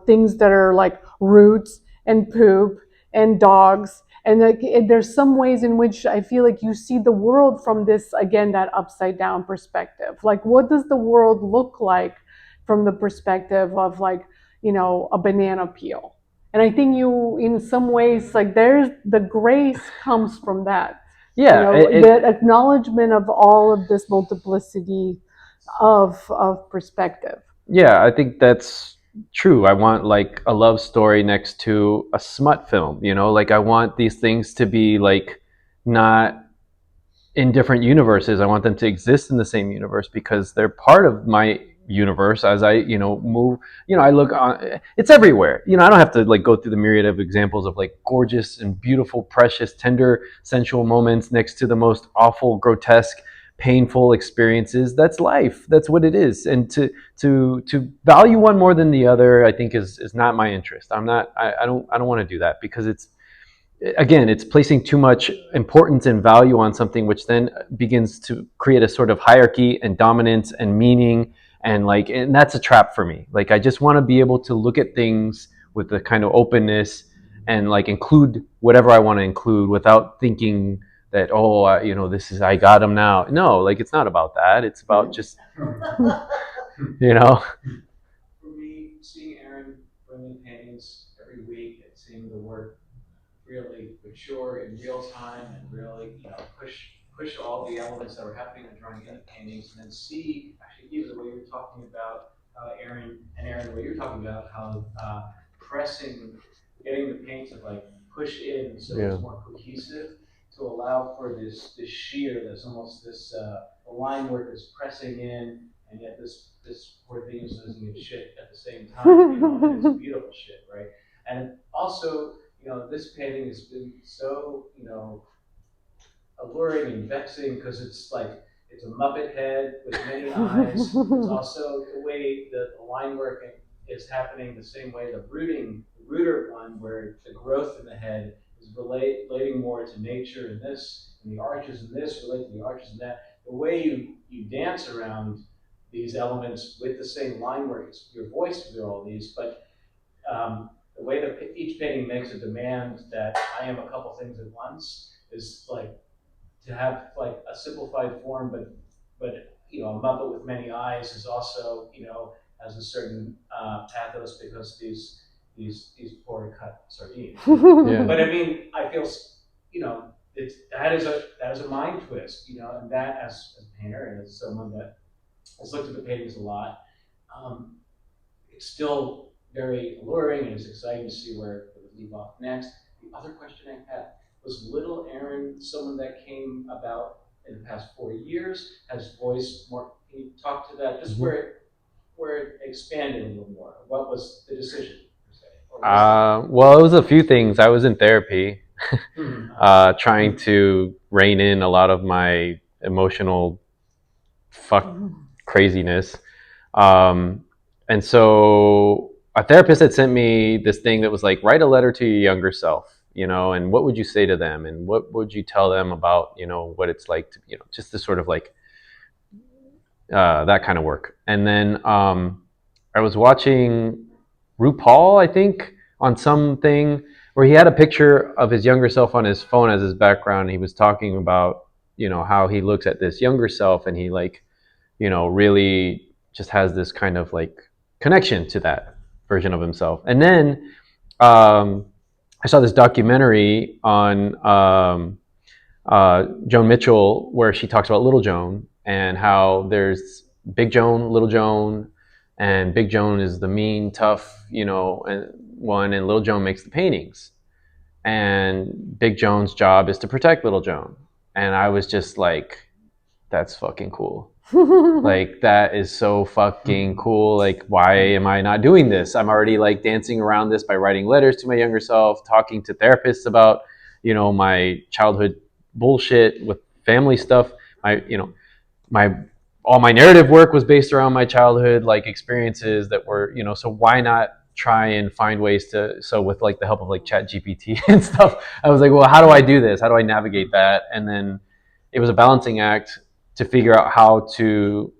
things that are like roots and poop and dogs. And like, there's some ways in which I feel like you see the world from this, again, that upside down perspective. Like, what does the world look like from the perspective of like, a banana peel? And I think you, in some ways, like there's the grace comes from that. Yeah. The acknowledgement of all of this multiplicity of perspective. Yeah, I think that's true. I want like a love story next to a smut film, like I want these things to be like not in different universes. I want them to exist in the same universe because they're part of my universe as I, move, I look on, it's everywhere. I don't have to like go through the myriad of examples of like gorgeous and beautiful, precious, tender, sensual moments next to the most awful, grotesque, painful experiences. That's life. That's what it is. And to value one more than the other, I think is not my interest. I don't want to do that, because it's placing too much importance and value on something, which then begins to create a sort of hierarchy and dominance and meaning, and that's a trap for me. Like, I just want to be able to look at things with the kind of openness and like include whatever I want to include without thinking that, this is, I got him now. No, like, it's not about that. It's about just you know. For me, seeing Aaron bring in paintings every week and seeing the work really mature in real time and really, push all the elements that were happening in drawing into paintings, and then see, actually, even the way you were talking about Aaron, the way you're talking about how pressing, getting the paint to like push in so it's more cohesive, to allow for this shear. There's almost this the line work is pressing in, and yet this poor thing is losing its shit at the same time. And it's beautiful shit, right? And also, this painting has been so, alluring and vexing, because it's a Muppet head with many eyes. It's also the way the line work is happening the same way the rooter one, where the growth in the head is relating more to nature in this, and the arches in this relate to the arches in that. The way you dance around these elements with the same line work, it's your voice through all these, but the way that each painting makes a demand that I am a couple things at once is like to have like a simplified form, but a Muppet with many eyes is also has a certain pathos, because these poor cut sardines. Yeah. But I mean, I feel that is a mind twist, and that as a painter and as someone that has looked at the paintings a lot, it's still very alluring, and it's exciting to see where it would leave off next. The other question I had was, little Aaron someone that came about in the past 4 years? Has voice more? Can you talk to that? Just where it expanded a little more. What was the decision, per se? Well, it was a few things. I was in therapy, trying to rein in a lot of my emotional craziness. And so a therapist had sent me this thing that was like, write a letter to your younger self, and what would you say to them, and what would you tell them about, what it's like to, just this sort of like that kind of work. And then I was watching RuPaul, I think, on something where he had a picture of his younger self on his phone as his background. He was talking about, how he looks at this younger self, and he really just has this kind of like connection to that version of himself. And then I saw this documentary on Joan Mitchell, where she talks about Little Joan, and how there's Big Joan, Little Joan, and Big Joan is the mean, tough, one, and Little Joan makes the paintings. And Big Joan's job is to protect Little Joan. And I was just like, that's fucking cool. Like, that is so fucking cool. Like, why am I not doing this? I'm already like dancing around this by writing letters to my younger self, talking to therapists about, my childhood bullshit with family stuff. All my narrative work was based around my childhood like experiences that were, so why not try and find ways to, so with like the help of like ChatGPT and stuff, I was like, well, how do I do this? How do I navigate that? And then it was a balancing act to figure out how to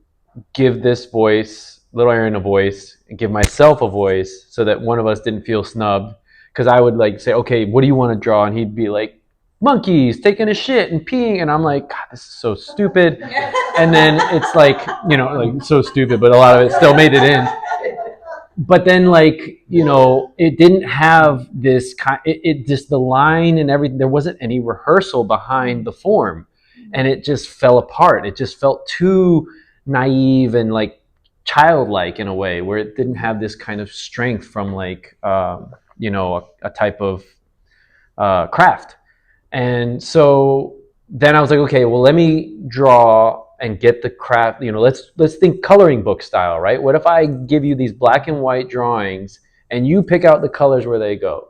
give this voice, little Aaron, a voice, and give myself a voice, so that one of us didn't feel snubbed. Because I would like say, okay, what do you want to draw? And he'd be like, monkeys taking a shit and peeing. And I'm like, God, this is so stupid. And then it's like, like so stupid, but a lot of it still made it in. But then it didn't have this it just, the line and everything, there wasn't any rehearsal behind the form. And it just fell apart. It just felt too naive and like childlike in a way, where it didn't have this kind of strength from like, a type of craft. And so then I was like, okay, well, let me draw and get the craft. Let's think coloring book style, right? What if I give you these black and white drawings and you pick out the colors where they go?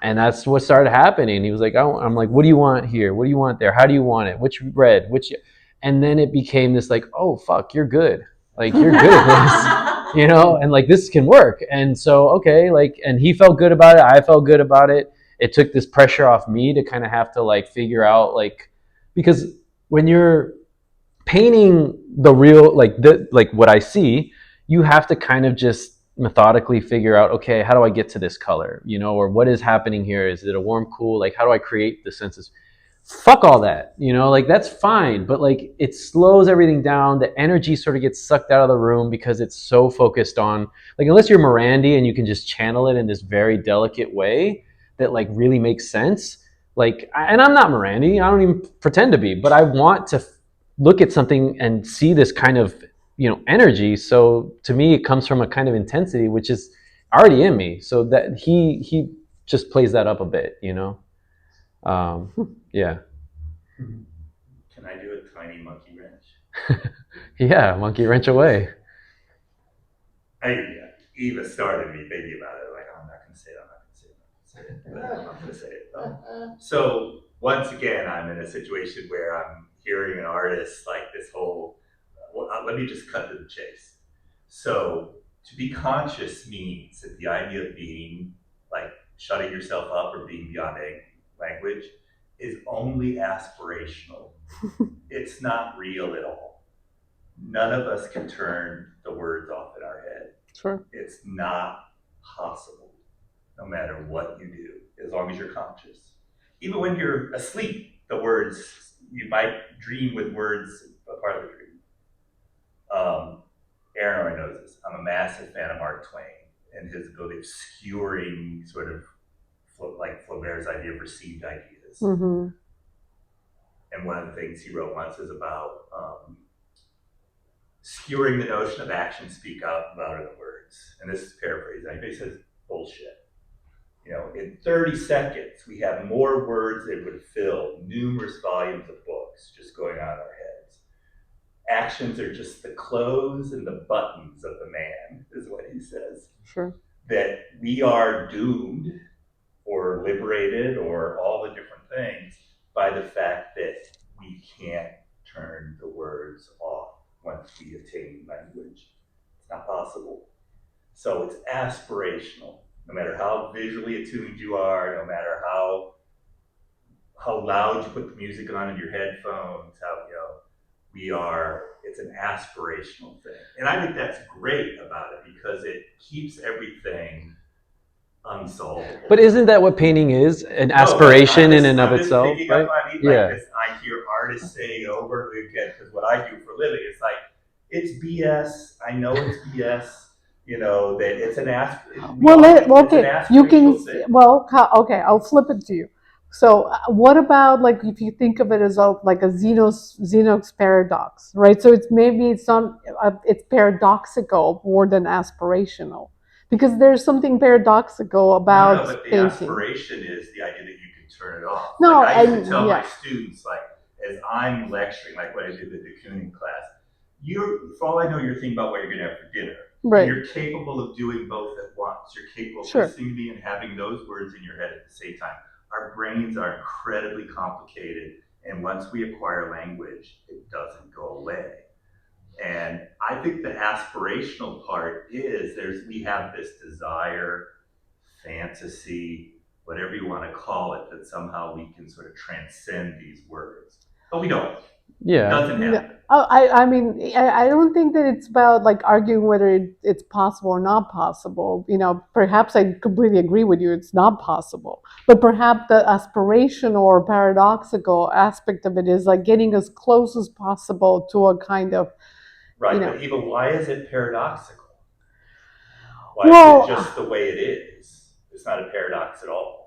And that's what started happening. He was like, I'm like, what do you want here? What do you want there? How do you want it? Which red? And then it became this like, oh fuck, you're good. Like you're good at this, and like this can work. And so okay, like, and he felt good about it. I felt good about it. It took this pressure off me to kind of have to like figure out like, because when you're painting the real like what I see, you have to kind of just methodically figure out, okay, how do I get to this color, or what is happening here? Is it a warm, cool? Like, how do I create the senses? Fuck all that, like that's fine, but like it slows everything down. The energy sort of gets sucked out of the room because it's so focused on, like, unless you're Morandi and you can just channel it in this very delicate way that like really makes sense. Like, and I'm not Morandi, I don't even pretend to be, but I want to look at something and see this kind of energy. So to me it comes from a kind of intensity which is already in me, so that he just plays that up a bit. Yeah. Can I do a tiny monkey wrench? Yeah, monkey wrench away. Eva started me thinking about it. Like, I'm not going to say it. But I'm going to say it. So once again, I'm in a situation where I'm hearing an artist like this whole. Let me just cut to the chase. So to be conscious means that the idea of being like shutting yourself up or being beyond language is only aspirational. It's not real at all. None of us can turn the words off in our head. Sure. It's not possible, no matter what you do, as long as you're conscious. Even when you're asleep, the words, you might dream with words a part of the dream. Aaron already knows this. I'm a massive fan of Mark Twain and his ability of skewering sort of like Flaubert's idea of received ideas. Mm-hmm. And one of the things he wrote once is about skewering the notion of actions speak out louder than words. And this is paraphrasing. He says, bullshit. In 30 seconds, we have more words that would fill numerous volumes of books just going on in our heads. Actions are just the clothes and the buttons of the man, is what he says. Sure. That we are doomed or liberated or all the different things by the fact that we can't turn the words off once we attain language. It's not possible. So it's aspirational. No matter how visually attuned you are, no matter how loud you put the music on in your headphones, it's an aspirational thing. And I think that's great about it because it keeps everything unsolvable. But isn't that what painting is? An aspiration in and of itself, right? Yeah. I hear artists say over and again, because what I do for a living, it's like, it's BS. I know it's BS. That it's an aspirational thing. Okay, I'll flip it to you. So what about, like, if you think of it as like a Zeno's paradox, right? So it's it's paradoxical more than aspirational, because there's something paradoxical about but the painting. aspiration is the idea that you can turn it off. No, I used to tell my students, like, as I'm lecturing, like what I did with the Kooning class, for all I know, you're thinking about what you're going to have for dinner. Right. And you're capable of doing both at once. You're capable of listening to me and having those words in your head at the same time. Our brains are incredibly complicated, and once we acquire language, it doesn't go away. And I think the aspirational part is we have this desire, fantasy, whatever you want to call it, that somehow we can sort of transcend these words. But we don't. Yeah. It doesn't happen. I mean, I don't think that it's about like arguing whether it's possible or not possible. Perhaps I completely agree with you. It's not possible. But perhaps the aspirational or paradoxical aspect of it is like getting as close as possible to a kind of. Right, but even why is it paradoxical? Why is it just the way it is? It's not a paradox at all.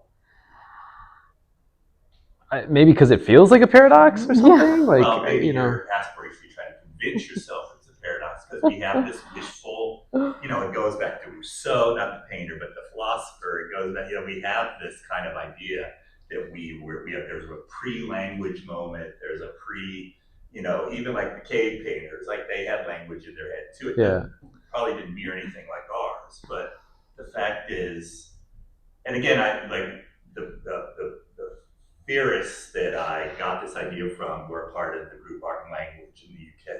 Maybe because it feels like a paradox or something. Like, well, maybe your aspiration, you're trying to convince yourself it's a paradox because we have this wishful. It goes back to Rousseau, not the painter, but the philosopher. It goes back. We have this kind of idea that there's a pre-language moment. There's a even like the cave painters, like they had language in their head too. It probably didn't mirror anything like ours, but the fact is, and again, I like the theorists that I got this idea from were part of the group Art and Language in the UK.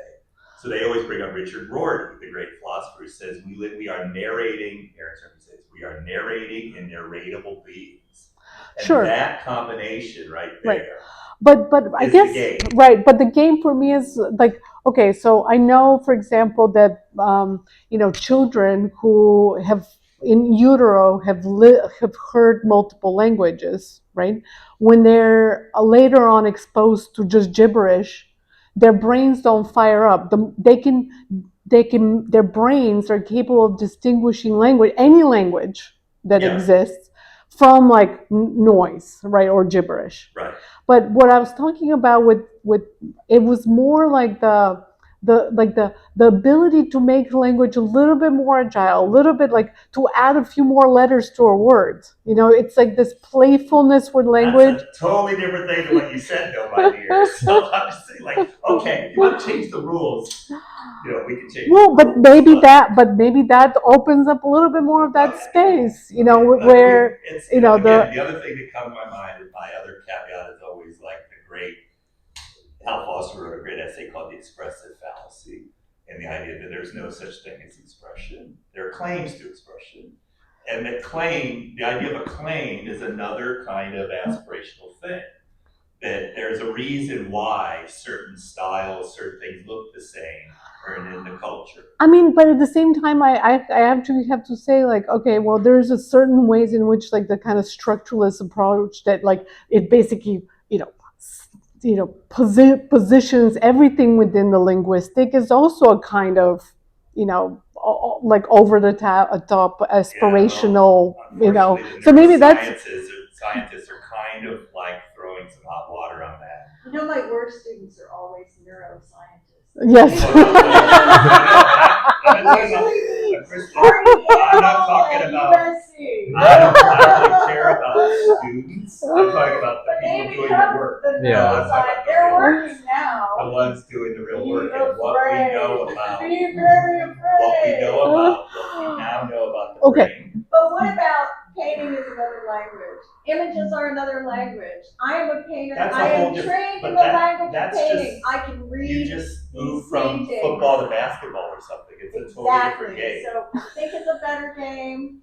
So they always bring up Richard Rorty, the great philosopher, who says we are narrating, Aaron says, we are narrating in narratable beings. And Sure. that combination right there. Right. But I is guess the game. right. But the game for me is like, okay, so I know, for example, that children who have in utero have heard multiple languages, right? When they're later on exposed to just gibberish, their brains don't fire up. Their brains are capable of distinguishing any language that Yeah. exists from like noise, right, or gibberish. Right. But what I was talking about with it was more like the ability to make language a little bit more agile, a little bit like to add a few more letters to a word. It's like this playfulness with language. That's a totally different thing than what you said, though, my dear. So I'm just saying, like, okay, if you want to change the rules, we can change. Well, the but rules, maybe that opens up a little bit more of that Okay. space, where it's, the other thing that comes to my mind, and my other caveat is always like the great Hal Foster wrote a great essay called The Expressive Fallacy, and the idea that there's no such thing as expression. There are claims to expression. And the idea of a claim is another kind of aspirational thing. That there's a reason why certain styles, certain things look the same or in the culture. I mean, but at the same time, I actually have to say, like, okay, well, there's a certain ways in which, like, the kind of structuralist approach that, like, it basically, positions everything within the linguistic is also a kind of, like over the top aspirational, So maybe scientists are kind of like throwing some hot water on that. My worst students are always neuroscientists. Yes. I'm not talking about. I don't care about students. I'm talking about the people doing the work. They're working now. The ones doing the real work and what we know about. Be very afraid. What we now know about the brain. But what about painting is another language? Images are another language. I am a painter. I am trained in the language of painting. I can read. You just move from football to basketball or something. It's a totally different game. So I think it's a better game.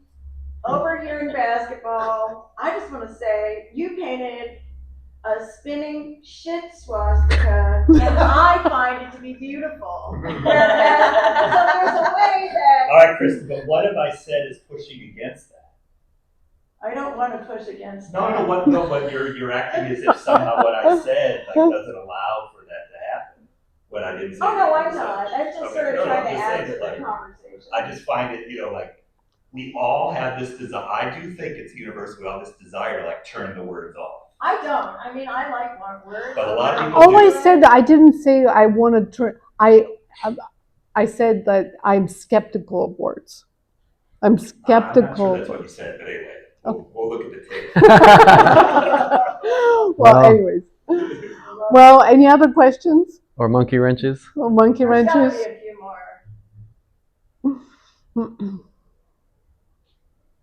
Over here in basketball, I just want to say you painted a spinning shit swastika, and I find it to be beautiful. Whereas, so there's a way that. All right, Kristen, but what if I said is pushing against that? I don't want to push against that. No, but you're acting as if somehow what I said doesn't allow for that to happen. When I didn't say. Oh no, I'm not. I'm just sort of trying to add to the conversation. I just find it, we all have this desire. I do think it's universal. We all have this desire to like turn the words off. I don't. I mean, I like one word. But a lot of people. I said I didn't say I want to turn. I said that I'm skeptical of words. I'm skeptical. I'm not sure that's what you said, but anyway. We'll look at the tape. Well, anyways. Well, any other questions? Or monkey wrenches? Or monkey wrenches? There's gotta be a few more.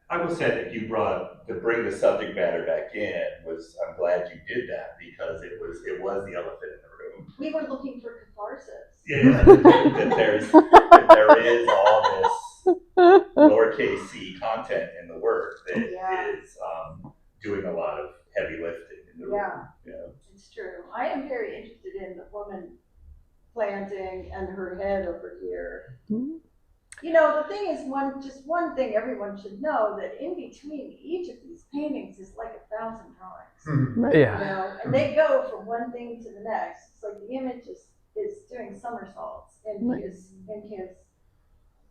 I will say that you to bring the subject matter back in I'm glad you did that because it was the elephant in the room. We were looking for catharsis. Yeah, that there is all this lowercase c content in the work that is doing a lot of heavy lifting in the room. Yeah, it's true. I am very interested in the woman planting and her head over here. Mm-hmm. The thing is, one thing everyone should know that in between each of these paintings is like 1,000 drawings. Mm-hmm. Yeah. And they go from one thing to the next. It's like the image is doing somersaults in his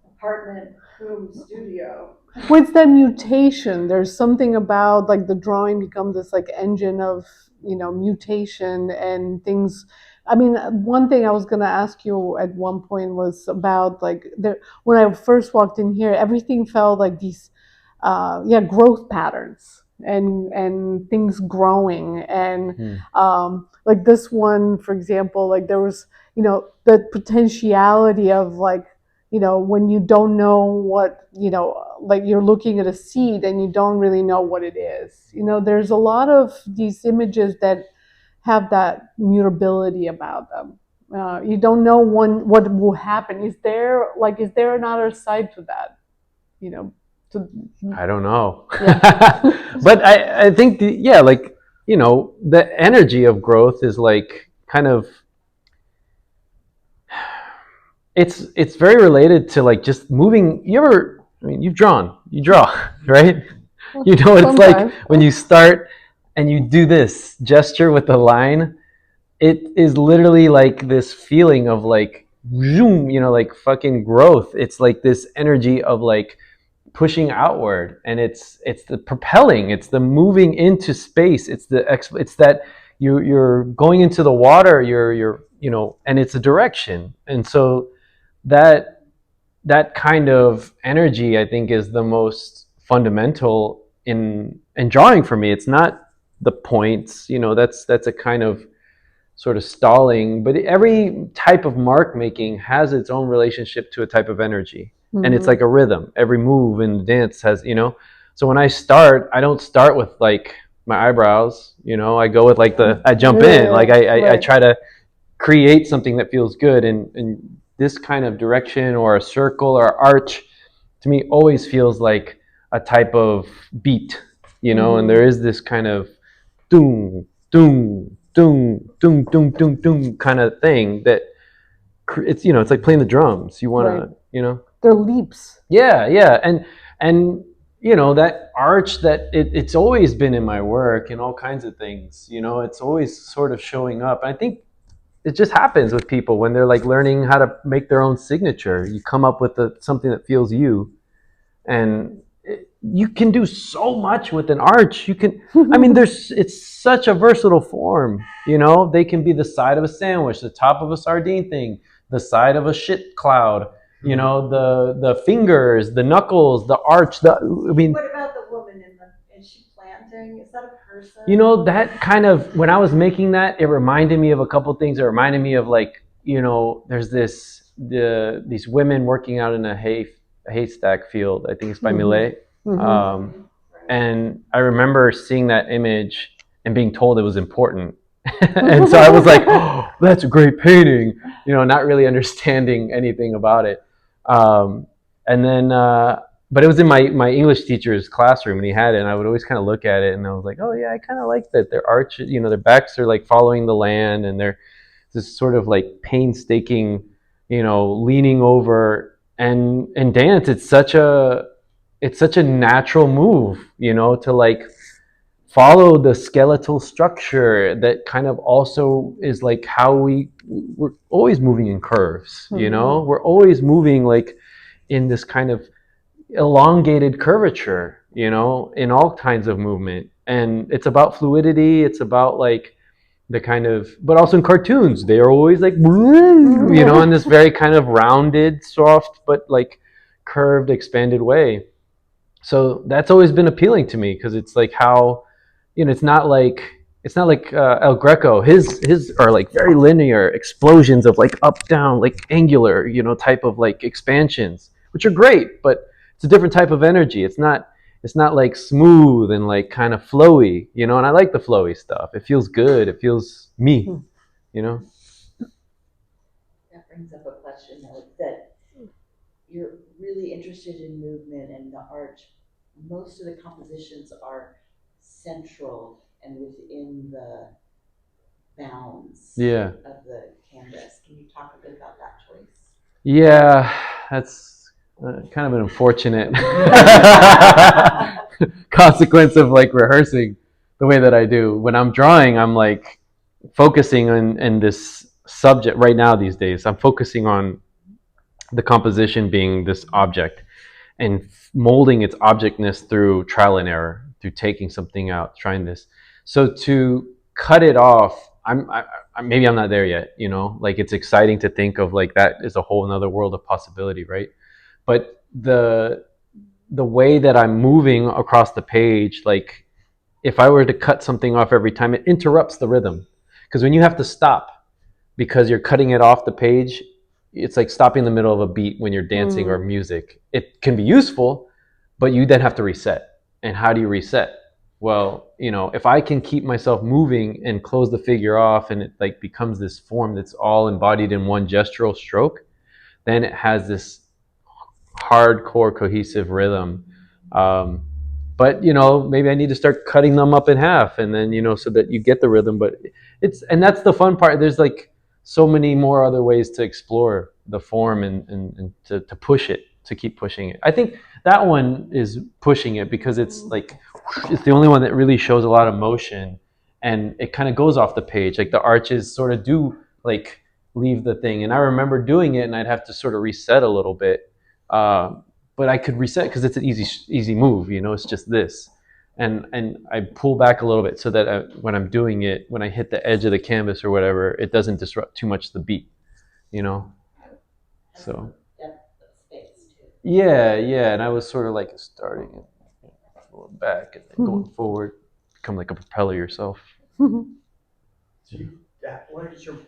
apartment home studio. What's that mutation? There's something about like the drawing becomes this like engine of mutation and things. I mean, one thing I was going to ask you at one point was about like when I first walked in here, everything felt like these, growth patterns and things growing. And like this one, for example, like there was, the potentiality of like, when you don't know what, like you're looking at a seed and you don't really know what it is. There's a lot of these images that have that mutability about them. You don't know what will happen. Is there another side to that? I don't know. Yeah. But I think the energy of growth is like kind of, it's very related to like just moving. You draw, right? You know what it's like when you start and you do this gesture with the line. It is literally like this feeling of like zoom, like fucking growth. It's like this energy of like pushing outward, and it's the propelling, it's the moving into space, it's that you're going into the water, you're and it's a direction. And so that kind of energy, I think, is the most fundamental in drawing for me. It's not the points, that's a kind of sort of stalling, but every type of mark making has its own relationship to a type of energy. And it's like a rhythm. Every move in the dance has, so when I start, I don't start with like my eyebrows, I go with like I jump in, like I try to create something that feels good. And this kind of direction, or a circle or arch, to me always feels like a type of beat, and there is this kind of doom, doom, doom, doom, doom, doom, doom kind of thing that it's it's like playing the drums. You want to they're leaps. Yeah, and that arch, that it's always been in my work and all kinds of things. It's always sort of showing up. I think it just happens with people when they're like learning how to make their own signature. You come up with something that feels you, and you can do so much with an arch. You can, it's such a versatile form. They can be the side of a sandwich, the top of a sardine thing, the side of a shit cloud. The fingers, the knuckles, the arch. What about the woman is she planting? Is that a person? That kind of, when I was making that, it reminded me of a couple things. It reminded me of like, there's these women working out in a haystack field. I think it's by Millet. And I remember seeing that image and being told it was important. And so I was like, oh, that's a great painting, not really understanding anything about it. And then, but it was in my English teacher's classroom, and he had it, and I would always kind of look at it, and I was like, oh yeah, I kind of like that. Their arch, their backs are like following the land, and they're this sort of like painstaking, leaning over. And dance, it's such a natural move, to like follow the skeletal structure that kind of also is like how we're always moving in curves. We're always moving like in this kind of elongated curvature, in all kinds of movement. And it's about fluidity. It's about like the kind of, but also in cartoons, they are always like, in this very kind of rounded, soft, but like curved, expanded way. So that's always been appealing to me, because it's like how, it's not like El Greco. His are like very linear explosions of like up, down, like angular, type of like expansions, which are great, but it's a different type of energy. It's not like smooth and like kind of flowy, and I like the flowy stuff. It feels good. It feels me, That brings up a question that you're really interested in movement and the arch. Most of the compositions are central and within the bounds of the canvas. Can you talk a bit about that choice? Yeah, that's kind of an unfortunate consequence of like rehearsing the way that I do. When I'm drawing, I'm like focusing on this subject right now these days. I'm focusing on the composition being this object, and molding its objectness through trial and error, through taking something out, trying this. So to cut it off, maybe I'm not there yet, like it's exciting to think of like that is a whole another world of possibility, right? But the way that I'm moving across the page, like if I were to cut something off every time, it interrupts the rhythm. Because when you have to stop because you're cutting it off the page, it's like stopping in the middle of a beat when you're dancing or music. It can be useful, but you then have to reset. And how do you reset? Well, if I can keep myself moving and close the figure off, and it like becomes this form that's all embodied in one gestural stroke, then it has this hardcore cohesive rhythm. But maybe I need to start cutting them up in half, and then so that you get the rhythm. But and that's the fun part. There's like so many more other ways to explore the form and to push it, to keep pushing it. I think that one is pushing it because it's like it's the only one that really shows a lot of motion, and it kind of goes off the page. Like the arches sort of do like leave the thing, and I remember doing it, and I'd have to sort of reset a little bit. But I could reset because it's an easy move. It's just this, and I pull back a little bit so that when I'm doing it, when I hit the edge of the canvas or whatever, it doesn't disrupt too much the beat. So Depth of space too. yeah, and I was sort of like starting and going back and then going forward, become like a propeller yourself. What is do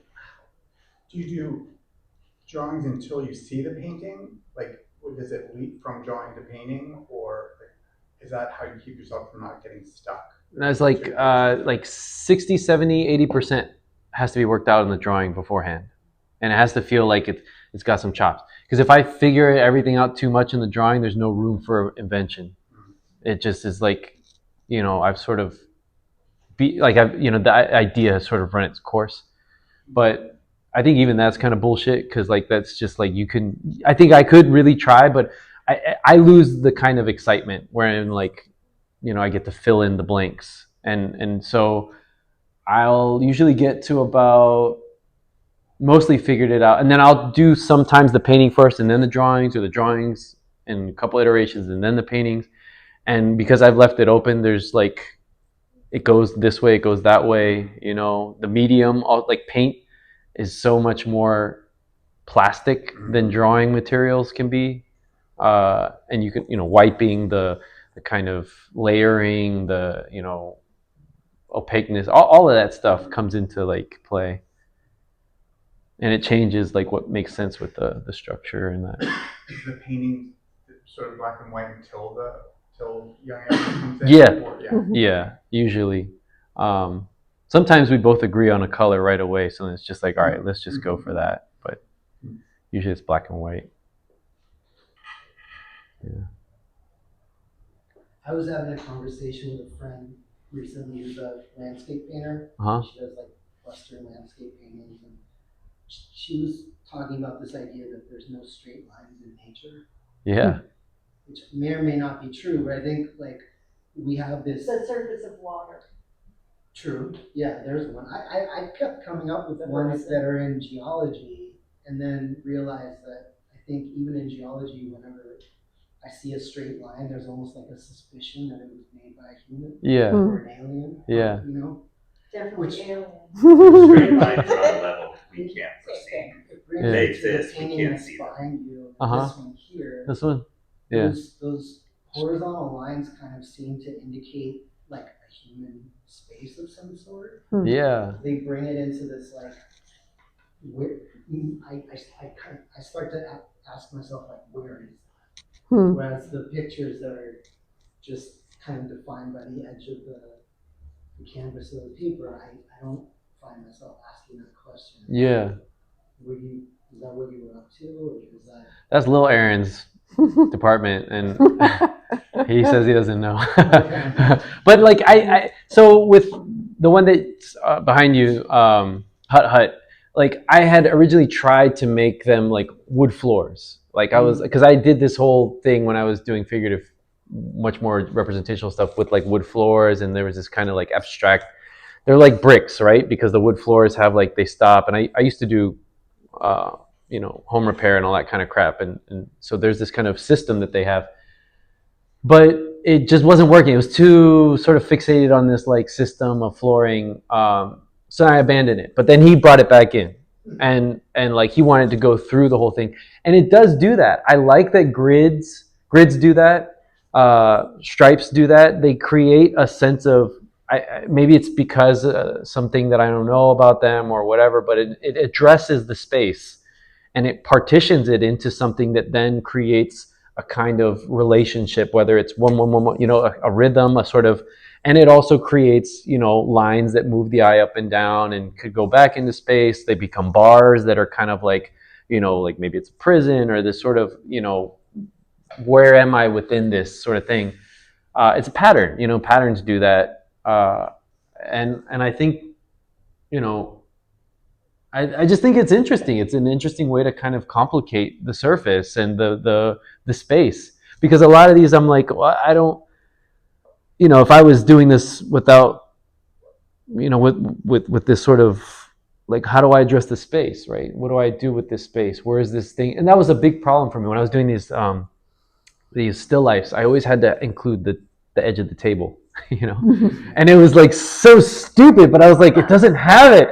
you do drawings until you see the painting? Like, does it leap from drawing to painting, or is that how you keep yourself from not getting stuck? And I was like 60, 70, 80% has to be worked out in the drawing beforehand. And it has to feel like it's got some chops. Because if I figure everything out too much in the drawing, there's no room for invention. It just is like, I've sort of the idea has sort of run its course. But I think even that's kind of bullshit, because like that's just like I think I could really try, but I lose the kind of excitement wherein like I get to fill in the blanks, and so I'll usually get to about mostly figured it out, and then I'll do sometimes the painting first and then the drawings, or the drawings and a couple iterations and then the paintings. And because I've left it open, there's like it goes this way, it goes that way. The medium, like paint, is so much more plastic than drawing materials can be, and you can wiping, the kind of layering, the opaqueness, all of that stuff comes into like play, and it changes like what makes sense with the structure and that. Is the painting sort of black and white until young Aaron comes in? Yeah. Yeah, usually. Sometimes we both agree on a color right away, so it's just like, all right, let's just go for that. But usually it's black and white. Yeah. I was having a conversation with a friend recently who's a landscape painter. Uh-huh. She does like Western landscape paintings, and she was talking about this idea that there's no straight lines in nature. Yeah. Which may or may not be true, but I think like we have this. The surface of water. True. Yeah, there's one. I kept coming up with ones that are in geology, and then realized that I think even in geology, whenever I see a straight line, there's almost like a suspicion that it was made by a human. Yeah. Or an alien. Yeah. Definitely alien. Straight lines are on a level we can't perceive. It brings They it to the exist, we painting can't that's see them. behind you. Uh-huh. This one here. This one? Yeah. Those horizontal lines kind of seem to indicate like a human space of some sort. Yeah. They bring it into this like where I start to ask myself like, where is that? Whereas the pictures that are just kind of defined by the edge of the canvas of the paper, I don't find myself asking that question. Yeah. Is that what you were up to, or is that? That's Lil Aaron's department, and he says he doesn't know. But like so with the one that's behind you, Hut, like I had originally tried to make them like wood floors. Like because I did this whole thing when I was doing figurative, much more representational stuff with like wood floors, and there was this kind of like abstract. They're like bricks, right? Because the wood floors have like they stop, and I used to do home repair and all that kind of crap, and so there's this kind of system that they have, but it just wasn't working. It was too sort of fixated on this like system of flooring, so I abandoned it. But then he brought it back in, and like he wanted to go through the whole thing, and it does do that. I like that grids do that, stripes do that. They create a sense of maybe it's because something that I don't know about them or whatever, but it addresses the space, and it partitions it into something that then creates a kind of relationship, whether it's one, you know, a rhythm, a sort of, and it also creates, you know, lines that move the eye up and down and could go back into space. They become bars that are kind of like, you know, like maybe it's a prison or this sort of, you know, where am I within this sort of thing? It's a pattern, you know, patterns do that. And I think, you know, I just think it's interesting. It's an interesting way to kind of complicate the surface and the space, because a lot of these I'm like, well, I don't, you know, if I was doing this without, you know, with this sort of like, how do I address the space, right? What do I do with this space? Where is this thing? And that was a big problem for me when I was doing these still lifes. I always had to include the edge of the table, you know, and it was like so stupid, but I was like, it doesn't have it.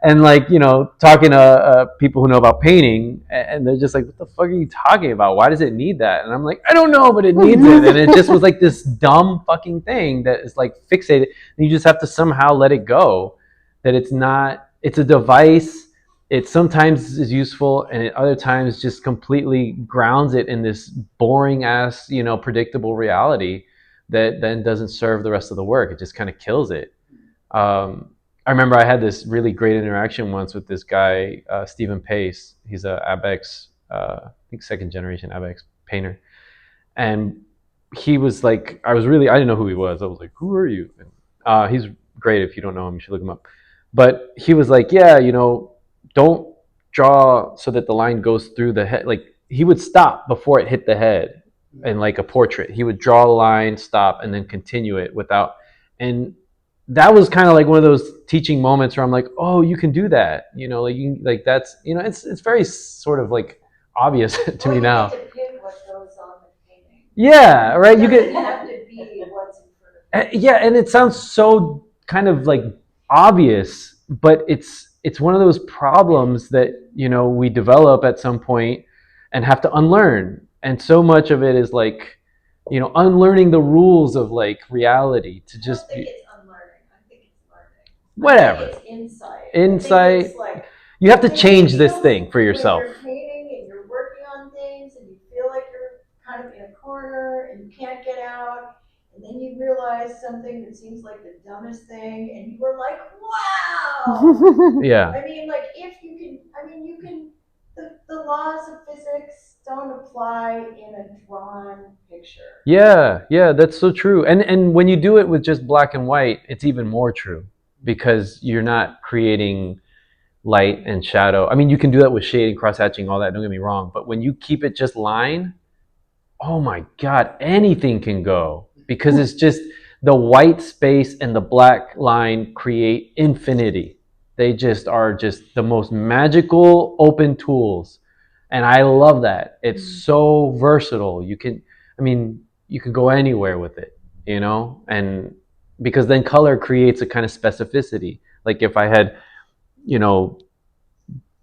And like, you know, talking to people who know about painting, and they're just like, what the fuck are you talking about? Why does it need that? And I'm like, I don't know, but it needs it. And it just was like this dumb fucking thing that is like fixated. And you just have to somehow let it go, that it's not, it's a device. It sometimes is useful, and at other times just completely grounds it in this boring ass, you know, predictable reality that then doesn't serve the rest of the work. It just kind of kills it. I remember I had this really great interaction once with this guy, Stephen Pace. He's a Abex, I think second generation Abex painter. And he was like, I didn't know who he was. I was like, who are you? And, he's great. If you don't know him, you should look him up. But he was like, yeah, you know, don't draw so that the line goes through the head. Like, he would stop before it hit the head in like a portrait. He would draw a line, stop, and then continue it without, and that was kind of like one of those teaching moments where I'm like, oh, you can do that, you know, like you, like that's, you know, it's very sort of like obvious to me now. You get to pick what goes on the painting. Yeah, right. You It doesn't get, have to be what's in front of you. yeah, and it sounds so kind of like obvious, but it's one of those problems that, you know, we develop at some point and have to unlearn. And so much of it is like, you know, unlearning the rules of like reality to just I don't think be, it's unlearning. I think it's learning. whatever. I think it's insight. Insight. I think it's like, You have to when you change this feel- thing for yourself. When you're painting and you're working on things and you feel like you're kind of in a corner and you can't get out, and then you realize something that seems like the dumbest thing, and you were like, wow! Yeah. I mean, like, if you can, I mean, you can, the laws of physics don't apply in a drawn picture. Yeah, yeah, that's so true. And when you do it with just black and white, it's even more true, because you're not creating light and shadow. I mean, you can do that with shading, cross hatching, all that, don't get me wrong, but when you keep it just line, oh my God, anything can go, because it's just the white space and the black line create infinity. They just are just the most magical open tools. And I love that. It's so versatile. You can, I mean, you can go anywhere with it, you know? And because then color creates a kind of specificity. Like if I had, you know,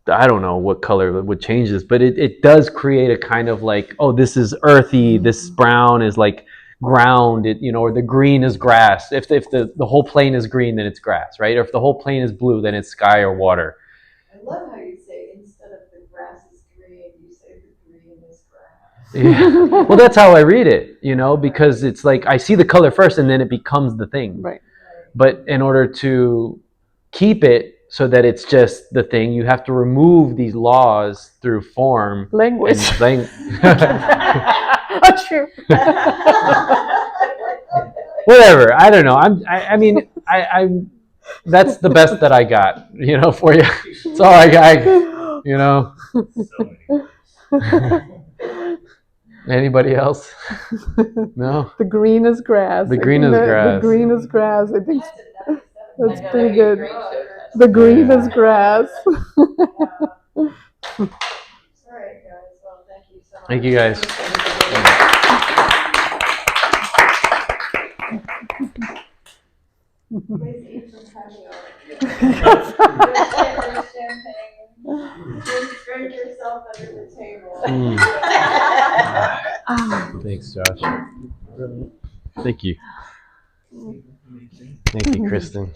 I don't know what color would change this, but it does create a kind of like, oh, this is earthy, this brown is like ground, it, you know, or the green is grass. If the whole plane is green, then it's grass, right? Or if the whole plane is blue, then it's sky or water. I love how you say, instead of the grass is green, you say the green is grass. Yeah. Well, that's how I read it, you know, because it's like I see the color first and then it becomes the thing. Right. But in order to keep it so that it's just the thing, you have to remove these laws through form. Language. And True. whatever. I don't know. I mean, that's the best that I got, you know, for you. That's all I got, you know. Anybody else? No? The green is grass. The I green think is that grass. The green is grass. I think that's That's pretty good. The green is grass. All right, guys. Well, thank you so much. Thank you, guys. Please eat some caviar. Drink champagne. Drink yourself under the table. Thanks, Josh. Thank you. Thank you, Kristen.